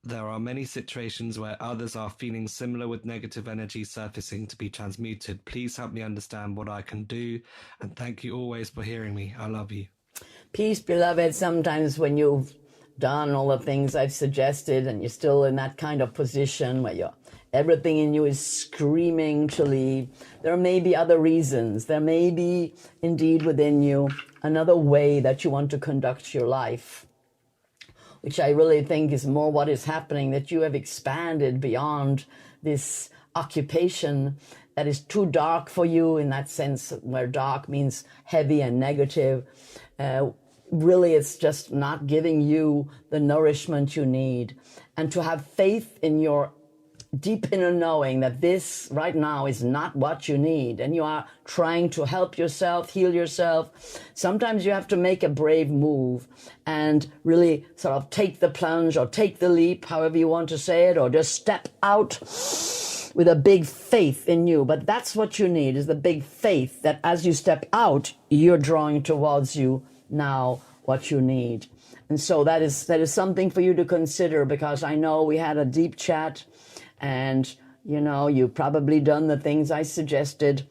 there are many situations where others are feeling similar with negative energy surfacing to be transmuted. Please help me understand what I can do, and thank you always for hearing me. I love you. Peace, beloved. Sometimes when you've done all the things I've suggested and you're still in that kind of position where everything in you is screaming to leave, there may be other reasons. There may be indeed within you another way that you want to conduct your life, which I really think is more what is happening, that you have expanded beyond this occupation that is too dark for you, in that sense where dark means heavy and negative. Really, it's just not giving you the nourishment you need. And to have faith in your deep inner knowing that this right now is not what you need, and you are trying to help yourself, heal yourself. Sometimes you have to make a brave move and really sort of take the plunge or take the leap, however you want to say it, or just step out with a big faith in you. But that's what you need, is the big faith that as you step out, you're drawing towards you now what you need. And so that is something for you to consider, because I know we had a deep chat, and you've probably done the things I suggested.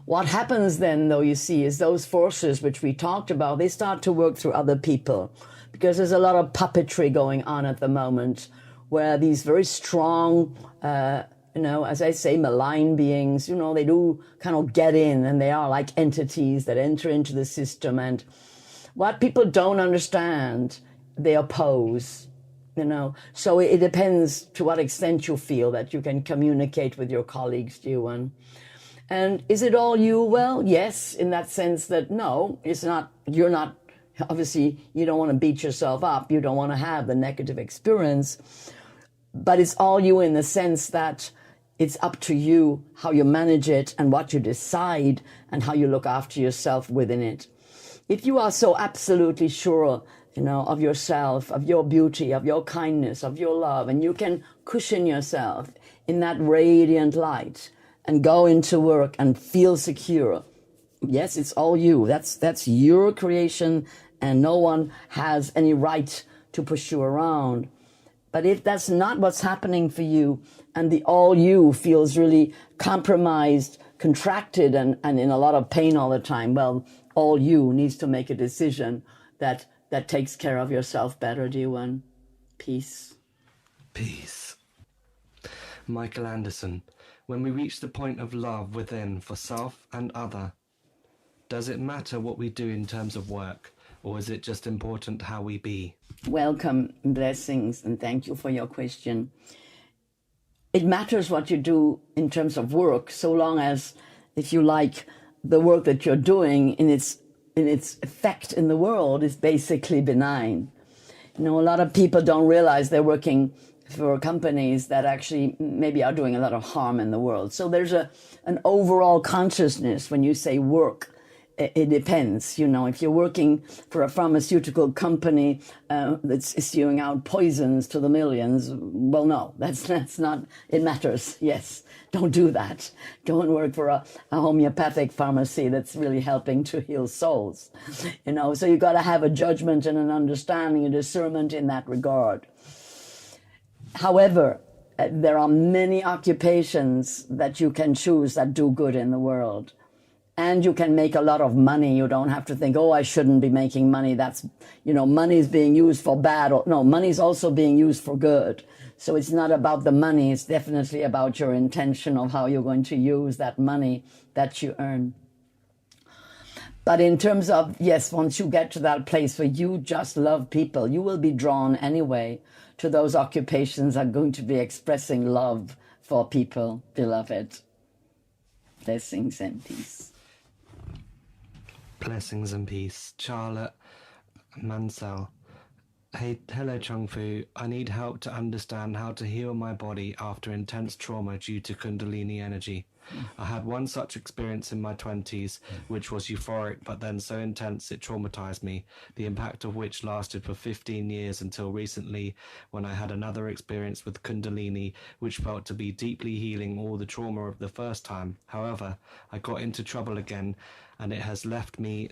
What happens then, though, you see, is those forces which we talked about, they start to work through other people, because there's a lot of puppetry going on at the moment, where these very strong, as I say, malign beings, they do kind of get in, and they are like entities that enter into the system. And what people don't understand, they oppose, So it depends to what extent you feel that you can communicate with your colleagues, dear one. And is it all you? Well, yes, in that sense that no, it's not, you're not, obviously you don't want to beat yourself up. You don't want to have the negative experience, but it's all you in the sense that it's up to you how you manage it and what you decide and how you look after yourself within it. If you are so absolutely sure, of yourself, of your beauty, of your kindness, of your love, and you can cushion yourself in that radiant light and go into work and feel secure. Yes, it's all you. That's your creation, and no one has any right to push you around. But if that's not what's happening for you, and the all you feels really compromised, contracted, and in a lot of pain all the time, well, all you needs to make a decision that takes care of yourself better, dear one. Peace. Peace. Michael Anderson. When we reach the point of love within for self and other, does it matter what we do in terms of work, or is it just important how we be? Welcome, blessings, and thank you for your question. It matters what you do in terms of work, so long as, if you like, the work that you're doing in its effect in the world is basically benign. A lot of people don't realize they're working for companies that actually maybe are doing a lot of harm in the world. So there's an overall consciousness when you say work it depends. If you're working for a pharmaceutical company that's issuing out poisons to the millions, well, no, that's not, it matters. Yes, don't do that. Go and work for a homeopathic pharmacy that's really helping to heal souls. So you've got to have a judgment and an understanding, a discernment in that regard. However, there are many occupations that you can choose that do good in the world. And you can make a lot of money. You don't have to think, oh, I shouldn't be making money. That's, money is being used for bad. No, money is also being used for good. So it's not about the money. It's definitely about your intention of how you're going to use that money that you earn. But in terms of, yes, once you get to that place where you just love people, you will be drawn anyway to those occupations that are going to be expressing love for people, beloved. Blessings and peace. Blessings and peace. Charlotte Mansell. Hey, hello Chung Fu. I need help to understand how to heal my body after intense trauma due to Kundalini energy. I had one such experience in my 20s, which was euphoric, but then so intense it traumatized me, the impact of which lasted for 15 years until recently, when I had another experience with Kundalini, which felt to be deeply healing all the trauma of the first time. However, I got into trouble again, and it has left me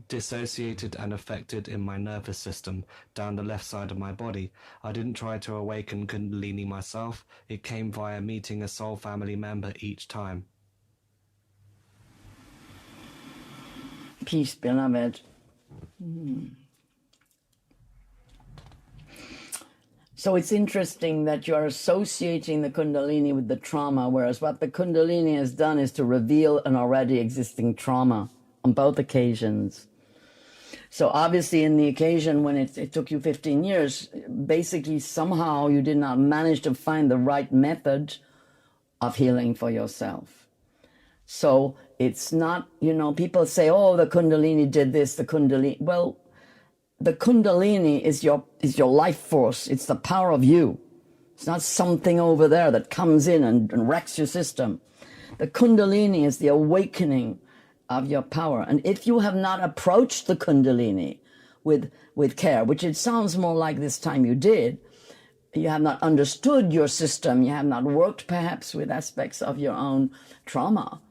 dissociated and affected in my nervous system down the left side of my body. I didn't try to awaken Kundalini myself. It came via meeting a soul family member each time. Peace, beloved. So it's interesting that you're associating the Kundalini with the trauma, whereas what the Kundalini has done is to reveal an already existing trauma on both occasions. So obviously in the occasion when it took you 15 years, basically somehow you did not manage to find the right method of healing for yourself. So it's not, people say, oh, the Kundalini did this, the Kundalini. Well, the Kundalini is your life force. It's the power of you. It's not something over there that comes in and wrecks your system. The Kundalini is the awakening of your power. And if you have not approached the Kundalini with care, which it sounds more like this time you did, you have not understood your system, you have not worked perhaps with aspects of your own trauma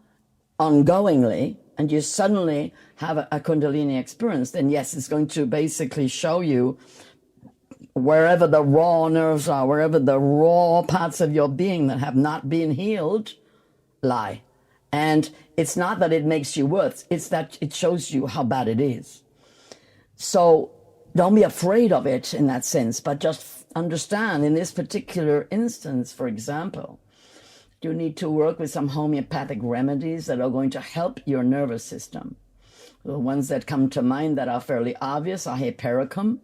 ongoingly, and you suddenly have a Kundalini experience, then yes, it's going to basically show you wherever the raw nerves are, wherever the raw parts of your being that have not been healed lie. And it's not that it makes you worse, it's that it shows you how bad it is. So don't be afraid of it in that sense, but just understand in this particular instance, for example, you need to work with some homeopathic remedies that are going to help your nervous system. The ones that come to mind that are fairly obvious are hypericum,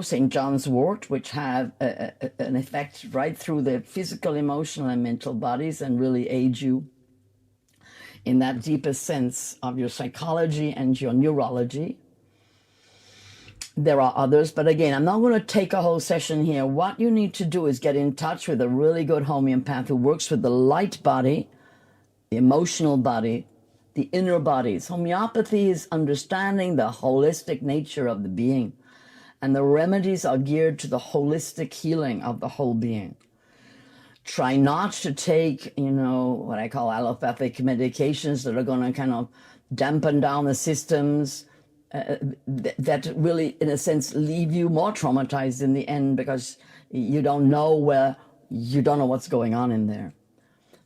St. John's wort, which have an effect right through the physical, emotional, and mental bodies and really aid you in that deepest sense of your psychology and your neurology. There are others, but again, I'm not going to take a whole session here. What you need to do is get in touch with a really good homeopath who works with the light body, the emotional body, the inner bodies. Homeopathy is understanding the holistic nature of the being. And the remedies are geared to the holistic healing of the whole being. Try not to take, what I call allopathic medications that are going to kind of dampen down the systems that really, in a sense, leave you more traumatized in the end because you don't know what's going on in there.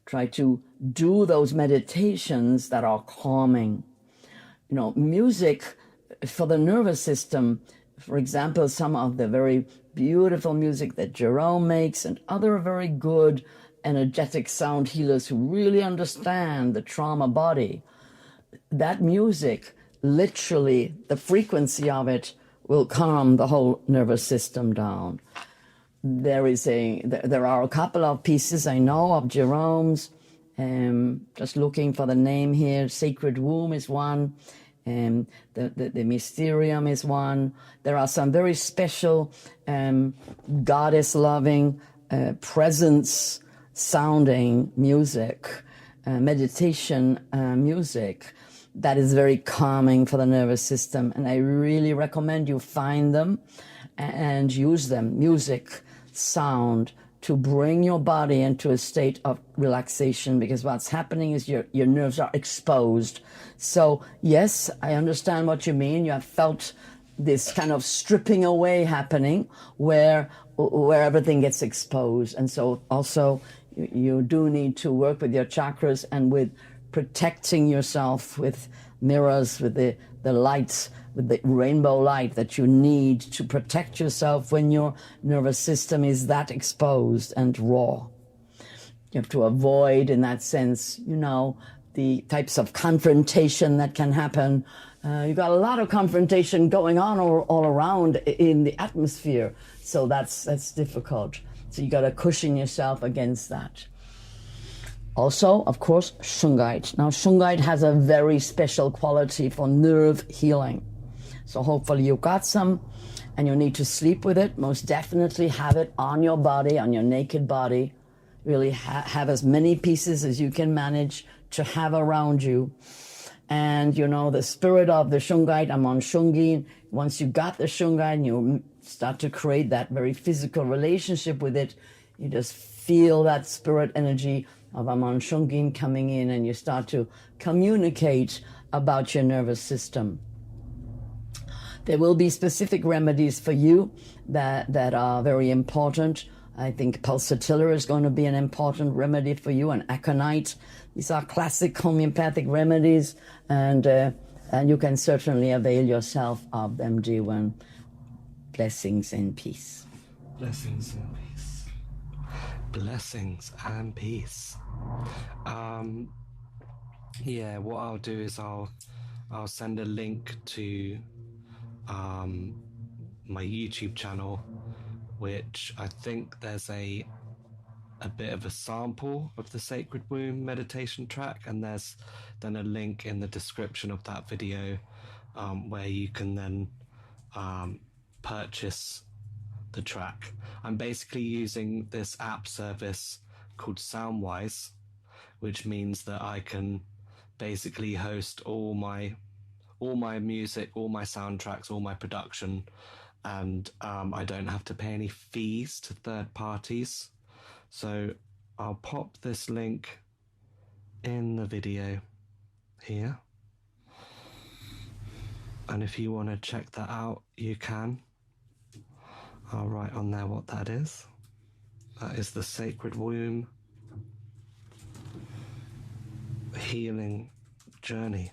Try to do those meditations that are calming. Music for the nervous system. For example, some of the very beautiful music that Jerome makes and other very good energetic sound healers who really understand the trauma body, that music, literally, the frequency of it will calm the whole nervous system down. There are a couple of pieces I know of Jerome's, just looking for the name here. Sacred Womb is one. The Mysterium is one. There are some very special goddess-loving, presence-sounding music meditation music that is very calming for the nervous system. And I really recommend you find them and use them, music, sound, to bring your body into a state of relaxation, because what's happening is your nerves are exposed. So yes, I understand what you mean. You have felt this kind of stripping away happening where everything gets exposed. And so also you do need to work with your chakras and with protecting yourself with mirrors, with the lights, with the rainbow light that you need to protect yourself when your nervous system is that exposed and raw. You have to avoid, in that sense, the types of confrontation that can happen. You've got a lot of confrontation going on all around in the atmosphere, so that's difficult. So you got to cushion yourself against that. Also, of course, shungite. Now, shungite has a very special quality for nerve healing. So hopefully you got some, and you need to sleep with it. Most definitely have it on your body, on your naked body. Really have as many pieces as you can manage to have around you. And, the spirit of the shungite, Amon Shungin, once you got the shungite and you start to create that very physical relationship with it, you just feel that spirit energy of Amon Shungin coming in, and you start to communicate about your nervous system. There will be specific remedies for you that are very important. I think pulsatilla is going to be an important remedy for you, and aconite. These are classic homeopathic remedies, and you can certainly avail yourself of them, dear one. Blessings and peace. Blessings and peace. Blessings and peace. Yeah, what I'll do is I'll send a link to my YouTube channel, which I think there's a bit of a sample of the Sacred Womb meditation track, and there's then a link in the description of that video where you can then purchase the track. I'm basically using this app service called Soundwise, which means that I can basically host all my music, all my soundtracks, all my production, and I don't have to pay any fees to third parties. So I'll pop this link in the video here, and if you want to check that out, you can. I'll write on there what that is. That is the Sacred Womb Healing Journey.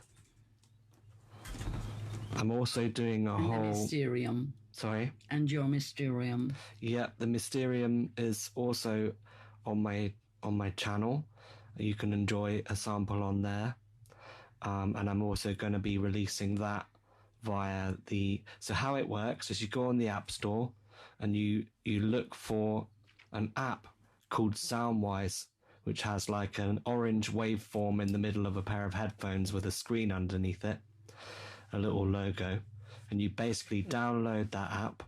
I'm also doing a whole Mysterium. Sorry? And your Mysterium. Yeah, the Mysterium is also on my channel. You can enjoy a sample on there. And I'm also going to be releasing that via so how it works is you go on the App Store and you look for an app called Soundwise, which has like an orange waveform in the middle of a pair of headphones with a screen underneath it, a little logo, and you basically download that app,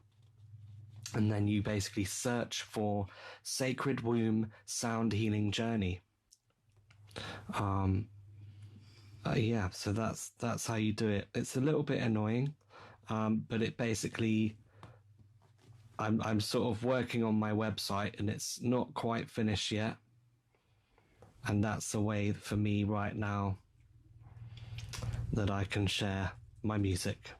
and then you basically search for Sacred Womb Sound Healing Journey. Yeah, so that's how you do it. It's a little bit annoying, but it basically, I'm sort of working on my website and it's not quite finished yet, and that's the way for me right now that I can share my music.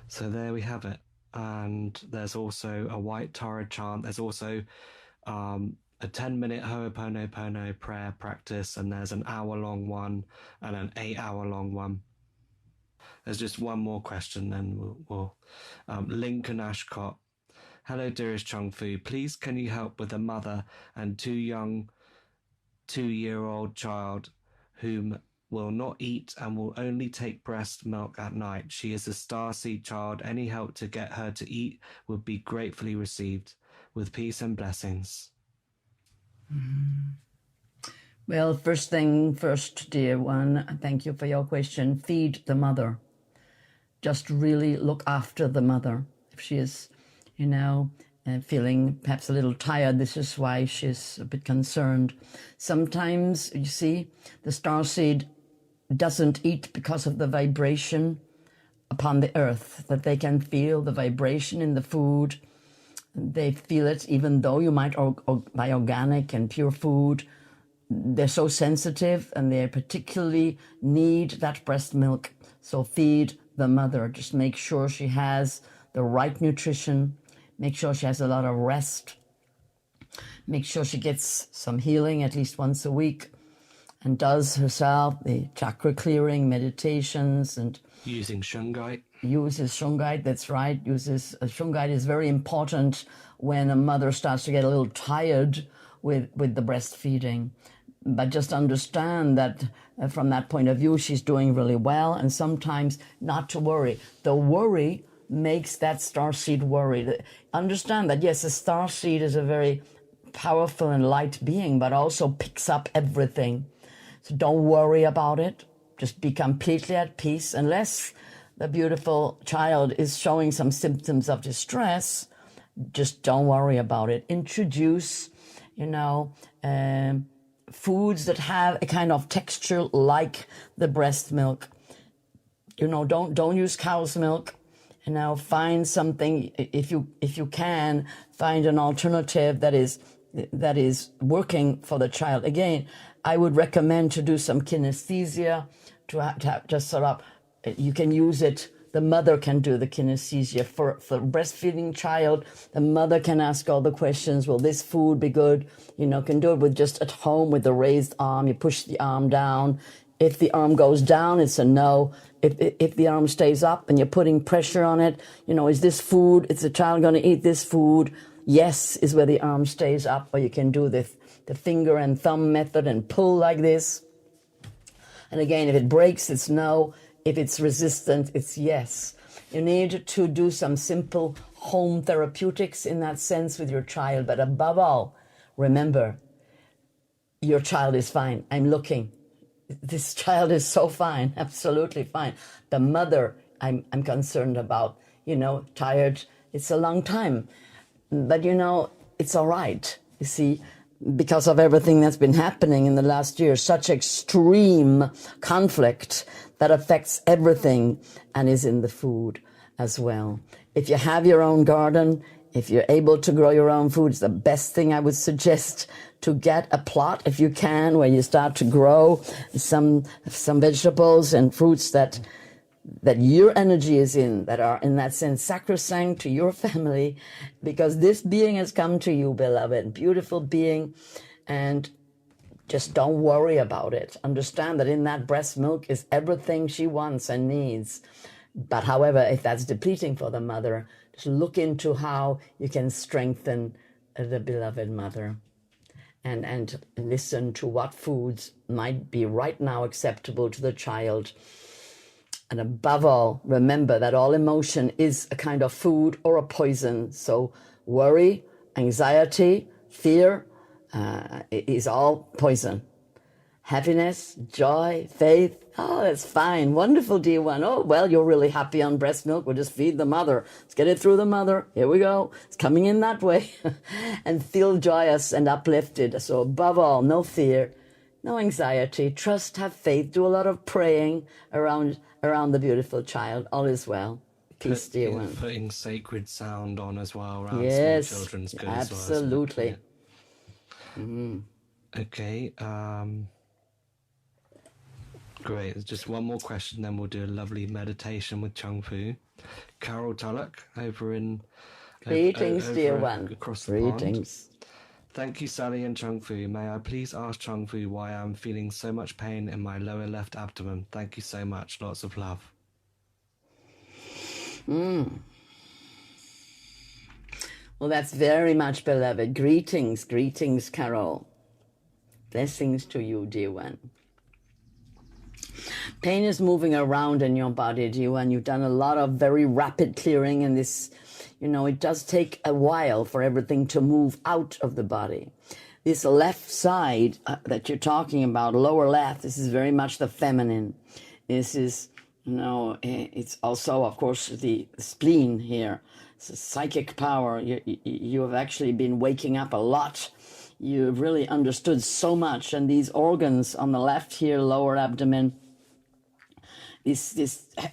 So there we have it. And there's also a White Tara chant. There's also a 10-minute Ho'oponopono prayer practice, and there's an hour-long one and an 8-hour-long one. There's just one more question, then we'll Lincoln Ashcott. Hello, dearest Chung Fu. Please, can you help with a mother and two-year-old child whom will not eat and will only take breast milk at night? She is a starseed child. Any help to get her to eat would be gratefully received. With peace and blessings. Well, first thing first, dear one, thank you for your question. Feed the mother. Just really look after the mother. If she is, feeling perhaps a little tired. This is why she's a bit concerned. Sometimes, you see, the starseed doesn't eat because of the vibration upon the earth, that they can feel the vibration in the food. They feel it even though you might buy organic and pure food. They're so sensitive, and they particularly need that breast milk. So feed the mother. Just make sure she has the right nutrition. Make sure she has a lot of rest. Make sure she gets some healing at least once a week, and does herself the chakra clearing meditations, and using shungite. Uses shungite, that's right. Shungite is very important when a mother starts to get a little tired with the breastfeeding. But just understand that from that point of view, she's doing really well, and sometimes not to worry. The worry makes that starseed worry. Understand that, yes, a starseed is a very powerful and light being, but also picks up everything. So don't worry about it. Just be completely at peace, unless the beautiful child is showing some symptoms of distress. Just don't worry about it. Introduce, foods that have a kind of texture like the breast milk. Don't use cow's milk. Find something, if you can, find an alternative that is working for the child. Again, I would recommend to do some kinesthesia, to have just sort of, you can use it. The mother can do the kinesthesia for breastfeeding child. The mother can ask all the questions. Will this food be good? Can do it with just at home with the raised arm. You push the arm down. If the arm goes down, it's a no. If the arm stays up and you're putting pressure on it, is this food? Is the child going to eat this food? Yes, is where the arm stays up. Or you can do the finger and thumb method and pull like this. And again, if it breaks, it's no. If it's resistant, it's yes. You need to do some simple home therapeutics in that sense with your child. But above all, remember, your child is fine. I'm looking. This child is so fine, absolutely fine. The mother, I'm concerned about, tired. It's a long time. But, it's all right. You see, because of everything that's been happening in the last year, such extreme conflict that affects everything and is in the food as well. If you have your own garden, if you're able to grow your own food, it's the best thing I would suggest, to get a plot, if you can, where you start to grow some vegetables and fruits that your energy is in, that are in that sense sacrosanct to your family, because this being has come to you, beloved, beautiful being, and just don't worry about it. Understand that in that breast milk is everything she wants and needs. But however, if that's depleting for the mother, just look into how you can strengthen the beloved mother, and listen to what foods might be right now acceptable to the child. And above all, remember that all emotion is a kind of food or a poison. So worry, anxiety, fear is all poison. Happiness, joy, faith, oh, that's fine. Wonderful, dear one. Oh, well, you're really happy on breast milk. We'll just feed the mother. Let's get it through the mother. Here we go. It's coming in that way. And feel joyous and uplifted. So above all, no fear, no anxiety. Trust, have faith. Do a lot of praying around the beautiful child. All is well. Peace, dear one. Putting sacred sound on as well around yes, small children's good absolutely. As well, yeah. Okay. Great. There's just one more question, then we'll do a lovely meditation with Chung Fu. Carol Tullock over in... Greetings, dear one. Across the Greetings. pond. Thank you, Sally and Chung Fu. May I please ask Chung Fu why I'm feeling so much pain in my lower left abdomen? Thank you so much. Lots of love. Well, that's very much beloved. Greetings, Carol. Blessings to you, dear one. Pain is moving around in your body, dear one. You've done a lot of very rapid clearing, and this, it does take a while for everything to move out of the body. This left side that you're talking about, lower left, this is very much the feminine. This is No, it's also, of course, the spleen here. It's a psychic power. You have actually been waking up a lot. You've really understood so much. And these organs on the left here, lower abdomen,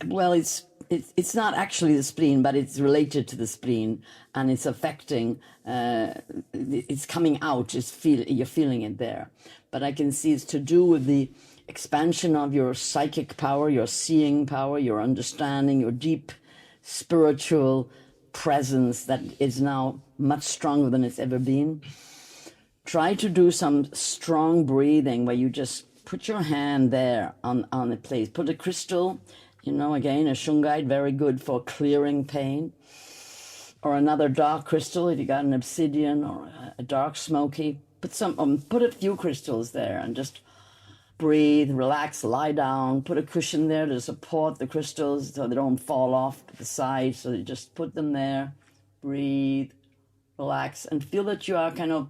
well, it's not actually the spleen, but it's related to the spleen, and it's affecting. It's coming out. You're feeling it there, but I can see it's to do with the expansion of your psychic power, your seeing power, your understanding, your deep spiritual presence that is now much stronger than it's ever been. Try to do some strong breathing where you just put your hand there on a place. Put a crystal, again, a shungite, very good for clearing pain. Or another dark crystal, if you got an obsidian or a dark smoky. Put a few crystals there and just breathe, relax, lie down. Put a cushion there to support the crystals so they don't fall off to the side. So you just put them there, breathe, relax, and feel that you are kind of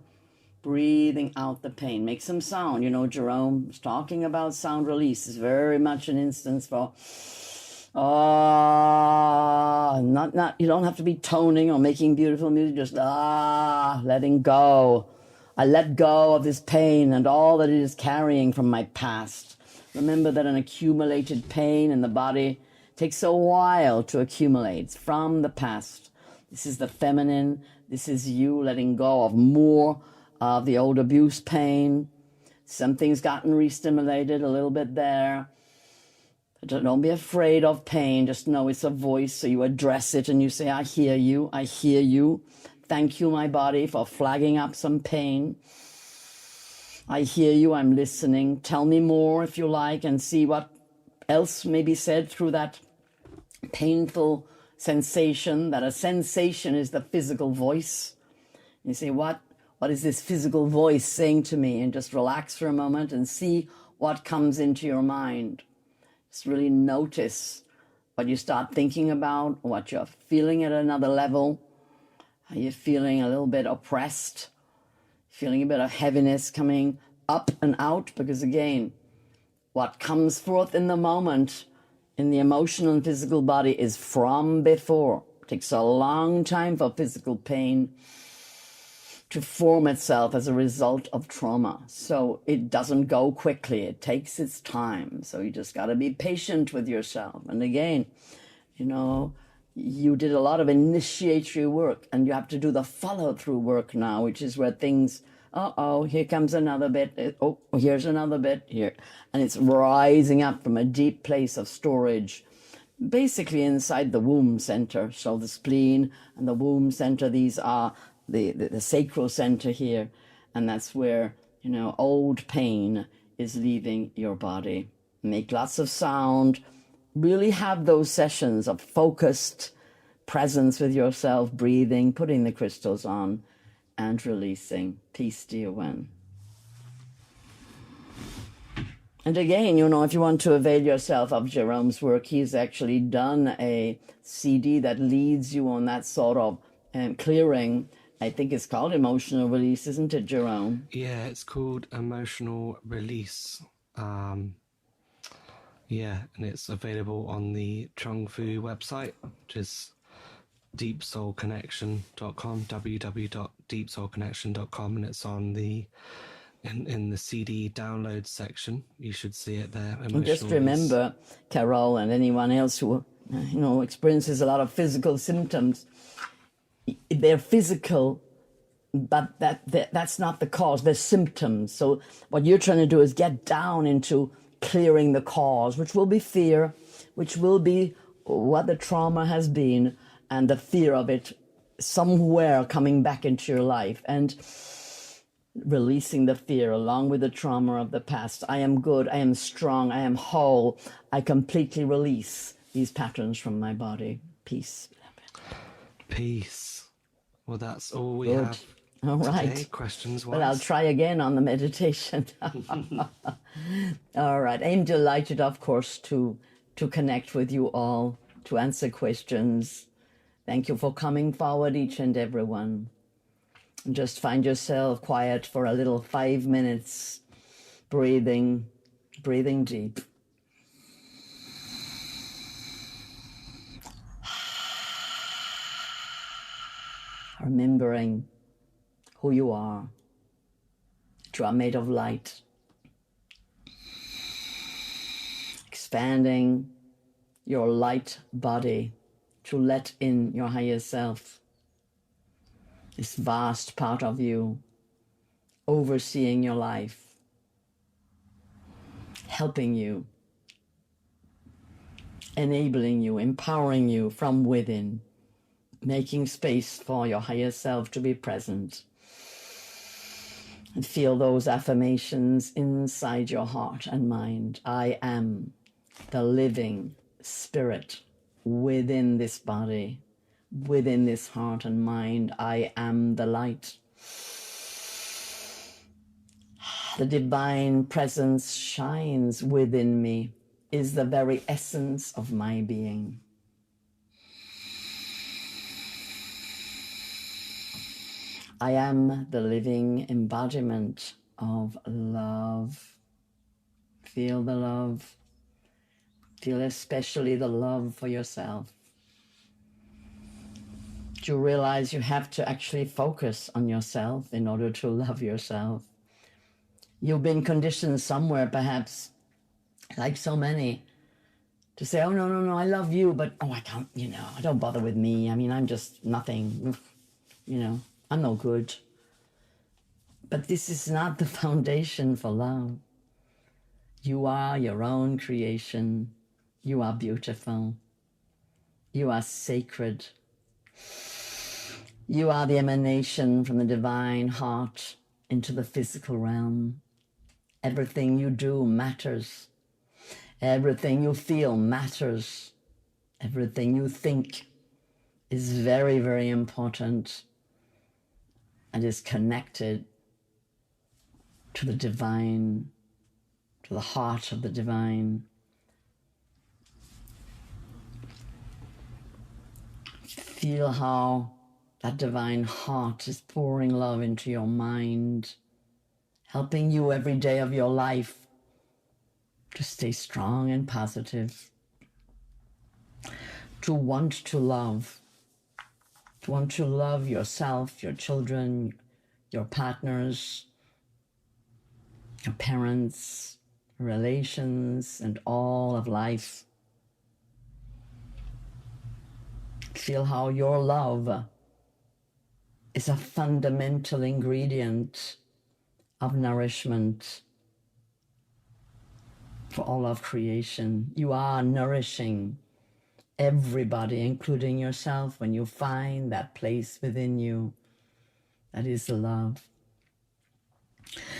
breathing out the pain. Make some sound. Jerome was talking about sound release. Is very much an instance for not you don't have to be toning or making beautiful music, just letting go. I let go of this pain and all that it is carrying from my past. Remember that an accumulated pain in the body takes a while to accumulate. It's from the past. This is the feminine. This is you letting go of more of the old abuse pain. Something's gotten re-stimulated a little bit there. Don't be afraid of pain. Just know it's a voice. So you address it and you say, I hear you. I hear you. Thank you, my body, for flagging up some pain. I hear you. I'm listening. Tell me more if you like and see what else may be said through that painful sensation. That a sensation is the physical voice. You say, what is this physical voice saying to me? And just relax for a moment and see what comes into your mind. Just really notice what you start thinking about, what you're feeling at another level. Are you feeling a little bit oppressed? Feeling a bit of heaviness coming up and out? Because again, what comes forth in the moment in the emotional and physical body is from before. It takes a long time for physical pain to form itself as a result of trauma. So it doesn't go quickly. It takes its time. So you just got to be patient with yourself. And again, you did a lot of initiatory work and you have to do the follow-through work now, which is where things, here comes another bit. Oh, here's another bit here. And it's rising up from a deep place of storage, basically inside the womb center. So the spleen and the womb center, these are the sacral center here, and that's where old pain is leaving your body. Make lots of sound, really have those sessions of focused presence with yourself, breathing, putting the crystals on and releasing. Peace, dear one. And again, if you want to avail yourself of Jerome's work, he's actually done a CD that leads you on that sort of clearing. I think it's called Emotional Release, isn't it, Jerome? Yeah, it's called Emotional Release. And it's available on the Chung Fu website, which is deepsoulconnection.com, www.deepsoulconnection.com, and it's on the in the CD download section. You should see it there. And just remember, Carol, and anyone else who experiences a lot of physical symptoms, they're physical, but that's not the cause. They're symptoms. So what you're trying to do is get down into clearing the cause, which will be fear, which will be what the trauma has been, and the fear of it somewhere coming back into your life, and releasing the fear along with the trauma of the past. I am good, I am strong, I am whole. I completely release these patterns from my body. Peace. Peace. Well, that's all we have. All right. Today, questions-wise. But I'll try again on the meditation. All right. I'm delighted, of course, to connect with you all, to answer questions. Thank you for coming forward, each and every one. And just find yourself quiet for a little 5 minutes, breathing deep. remembering who you are, that you are made of light, expanding your light body to let in your higher self, this vast part of you, overseeing your life, helping you, enabling you, empowering you from within, making space for your higher self to be present. And feel those affirmations inside your heart and mind. I am the living spirit within this body, within this heart and mind. I am the light. The divine presence shines within me, is the very essence of my being. I am the living embodiment of love. Feel the love. Feel especially the love for yourself. Do you realize you have to actually focus on yourself in order to love yourself? You've been conditioned somewhere, perhaps, like so many, to say, oh, no, no, no, I love you, but, oh, I can't, don't bother with me. I mean, I'm just nothing, I'm no good. But this is not the foundation for love. You are your own creation. You are beautiful. You are sacred. You are the emanation from the divine heart into the physical realm. Everything you do matters. Everything you feel matters. Everything you think is very, very important and is connected to the divine, to the heart of the divine. Feel how that divine heart is pouring love into your mind, helping you every day of your life to stay strong and positive, to want to love yourself, your children, your partners, your parents, relations, and all of life. Feel how your love is a fundamental ingredient of nourishment for all of creation. You are nourishing everybody, including yourself, when you find that place within you that is love.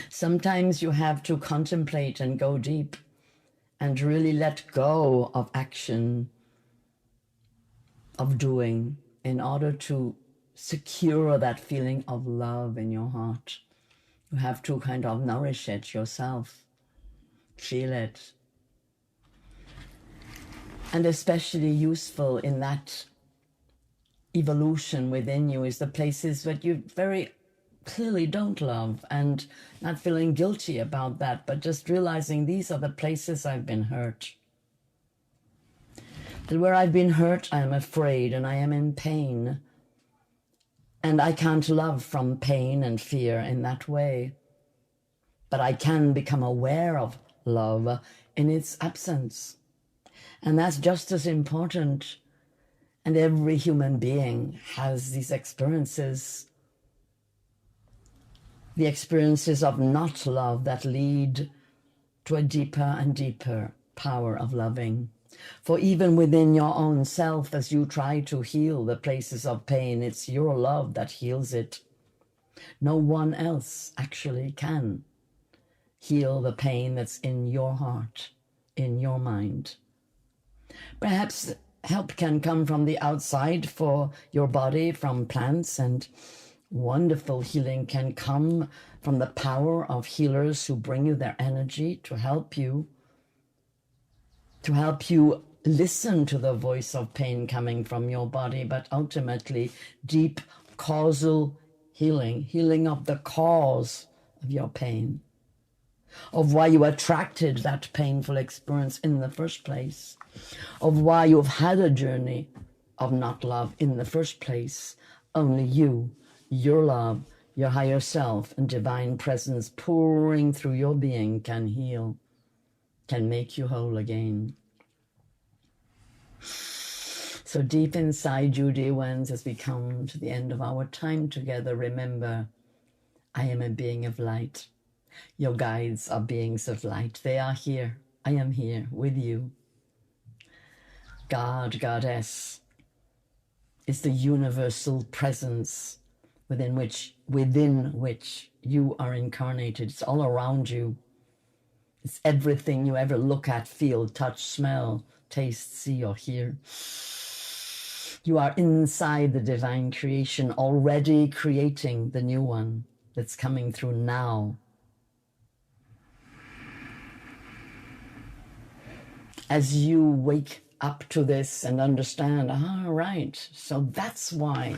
Sometimes you have to contemplate and go deep and really let go of action, of doing, in order to secure that feeling of love in your heart. You have to kind of nourish it yourself, feel it. And especially useful in that evolution within you is the places that you very clearly don't love, and not feeling guilty about that, but just realizing these are the places I've been hurt. That where I've been hurt, I am afraid and I am in pain. And I can't love from pain and fear in that way. But I can become aware of love in its absence. And that's just as important. And every human being has these experiences. The experiences of not love that lead to a deeper and deeper power of loving. For even within your own self, as you try to heal the places of pain, it's your love that heals it. No one else actually can heal the pain that's in your heart, in your mind. Perhaps help can come from the outside for your body, from plants, and wonderful healing can come from the power of healers who bring you their energy to help you listen to the voice of pain coming from your body, but ultimately deep causal healing of the cause of your pain, of why you attracted that painful experience in the first place, of why you've had a journey of not love in the first place, Only you, your love, your higher self, and divine presence pouring through your being can heal, can make you whole again. So deep inside you, dear ones, as we come to the end of our time together, remember, I am a being of light. Your guides are beings of light. They are here. I am here with you. God, Goddess, is the universal presence within which you are incarnated. It's all around you. It's everything you ever look at, feel, touch, smell, taste, see, or hear. You are inside the divine creation, already creating the new one that's coming through now. As you wake up to this and understand, right, so that's why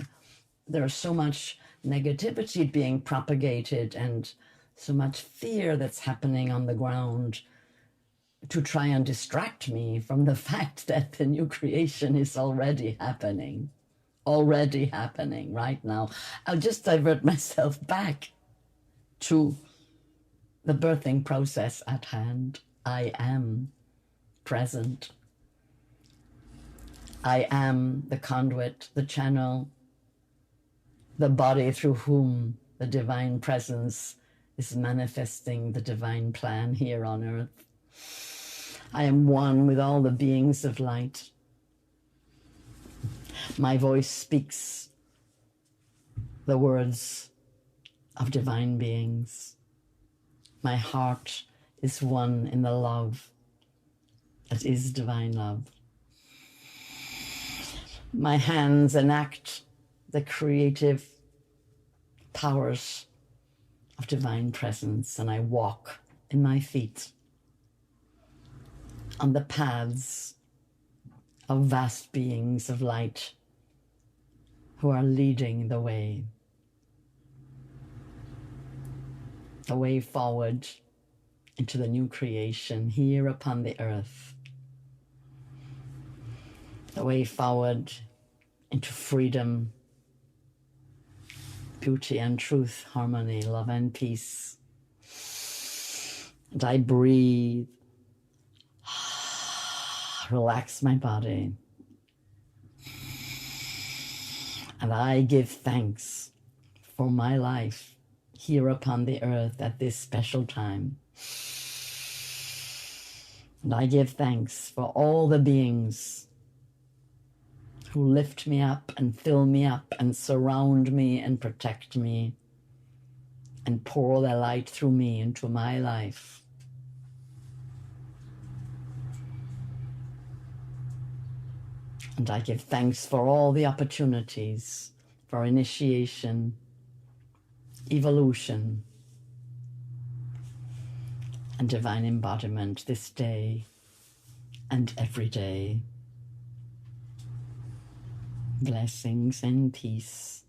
there's so much negativity being propagated and so much fear that's happening on the ground to try and distract me from the fact that the new creation is already happening right now. I'll just divert myself back to the birthing process at hand. I am present. I am the conduit, the channel, the body through whom the divine presence is manifesting the divine plan here on earth. I am one with all the beings of light. My voice speaks the words of divine beings. My heart is one in the love that is divine love. My hands enact the creative powers of divine presence, and I walk in my feet on the paths of vast beings of light who are leading the way forward into the new creation here upon the earth, the way forward into freedom, beauty and truth, harmony, love and peace. And I breathe, relax my body, and I give thanks for my life here upon the earth at this special time. And I give thanks for all the beings who lift me up and fill me up and surround me and protect me and pour their light through me into my life. And I give thanks for all the opportunities for initiation, evolution, and divine embodiment this day and every day. Blessings and peace.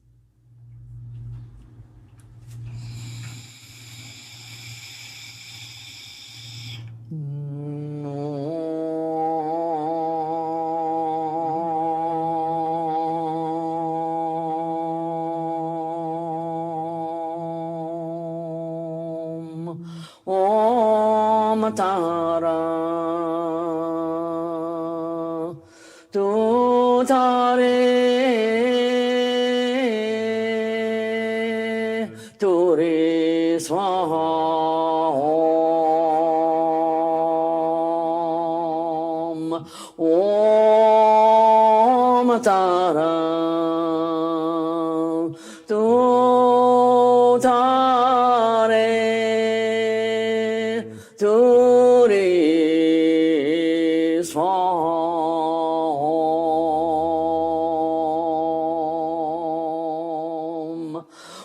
Om Tara Tu Tare Tu Re Swaha Om Tara Tu Tare Tu Re Swaha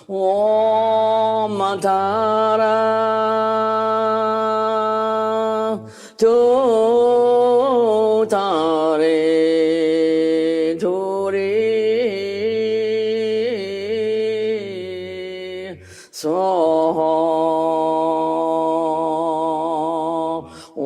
Om Tara Tu Tare Tu Re Swaha Om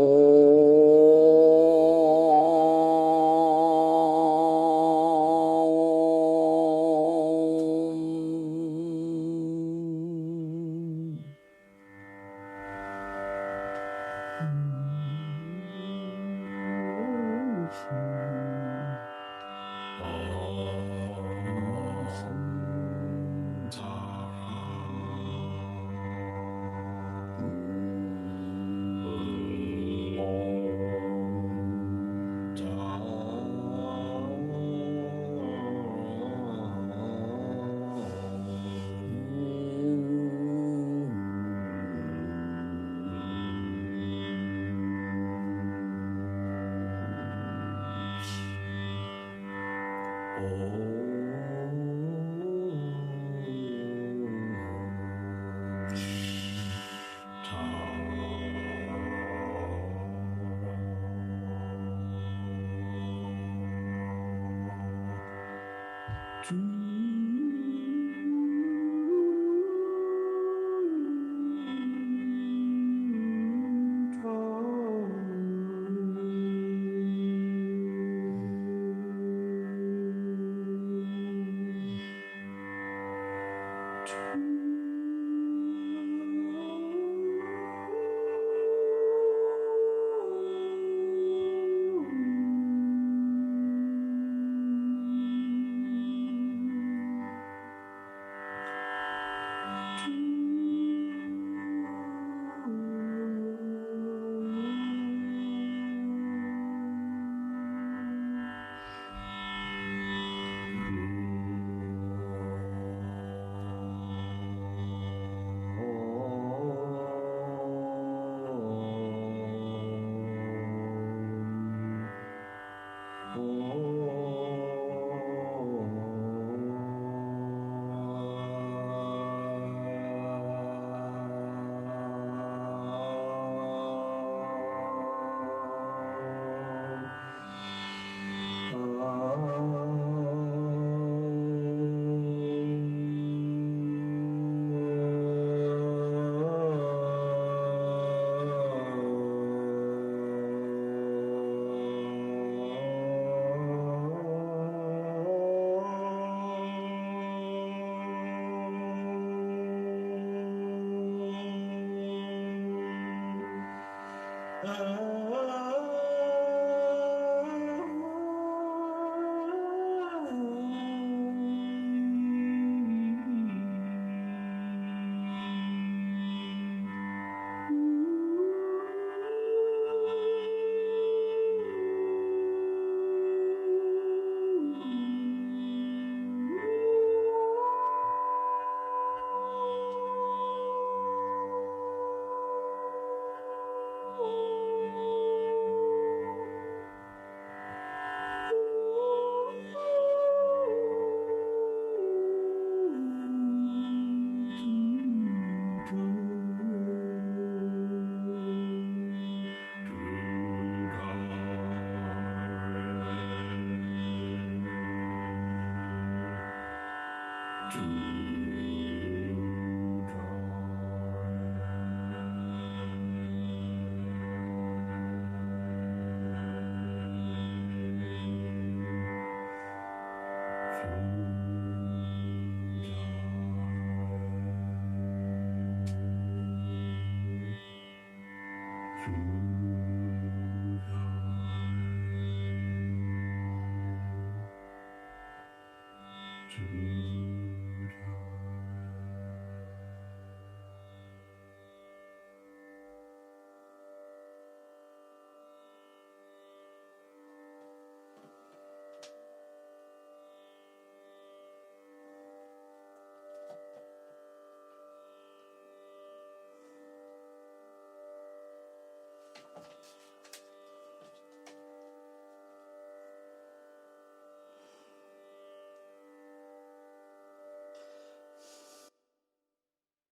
True.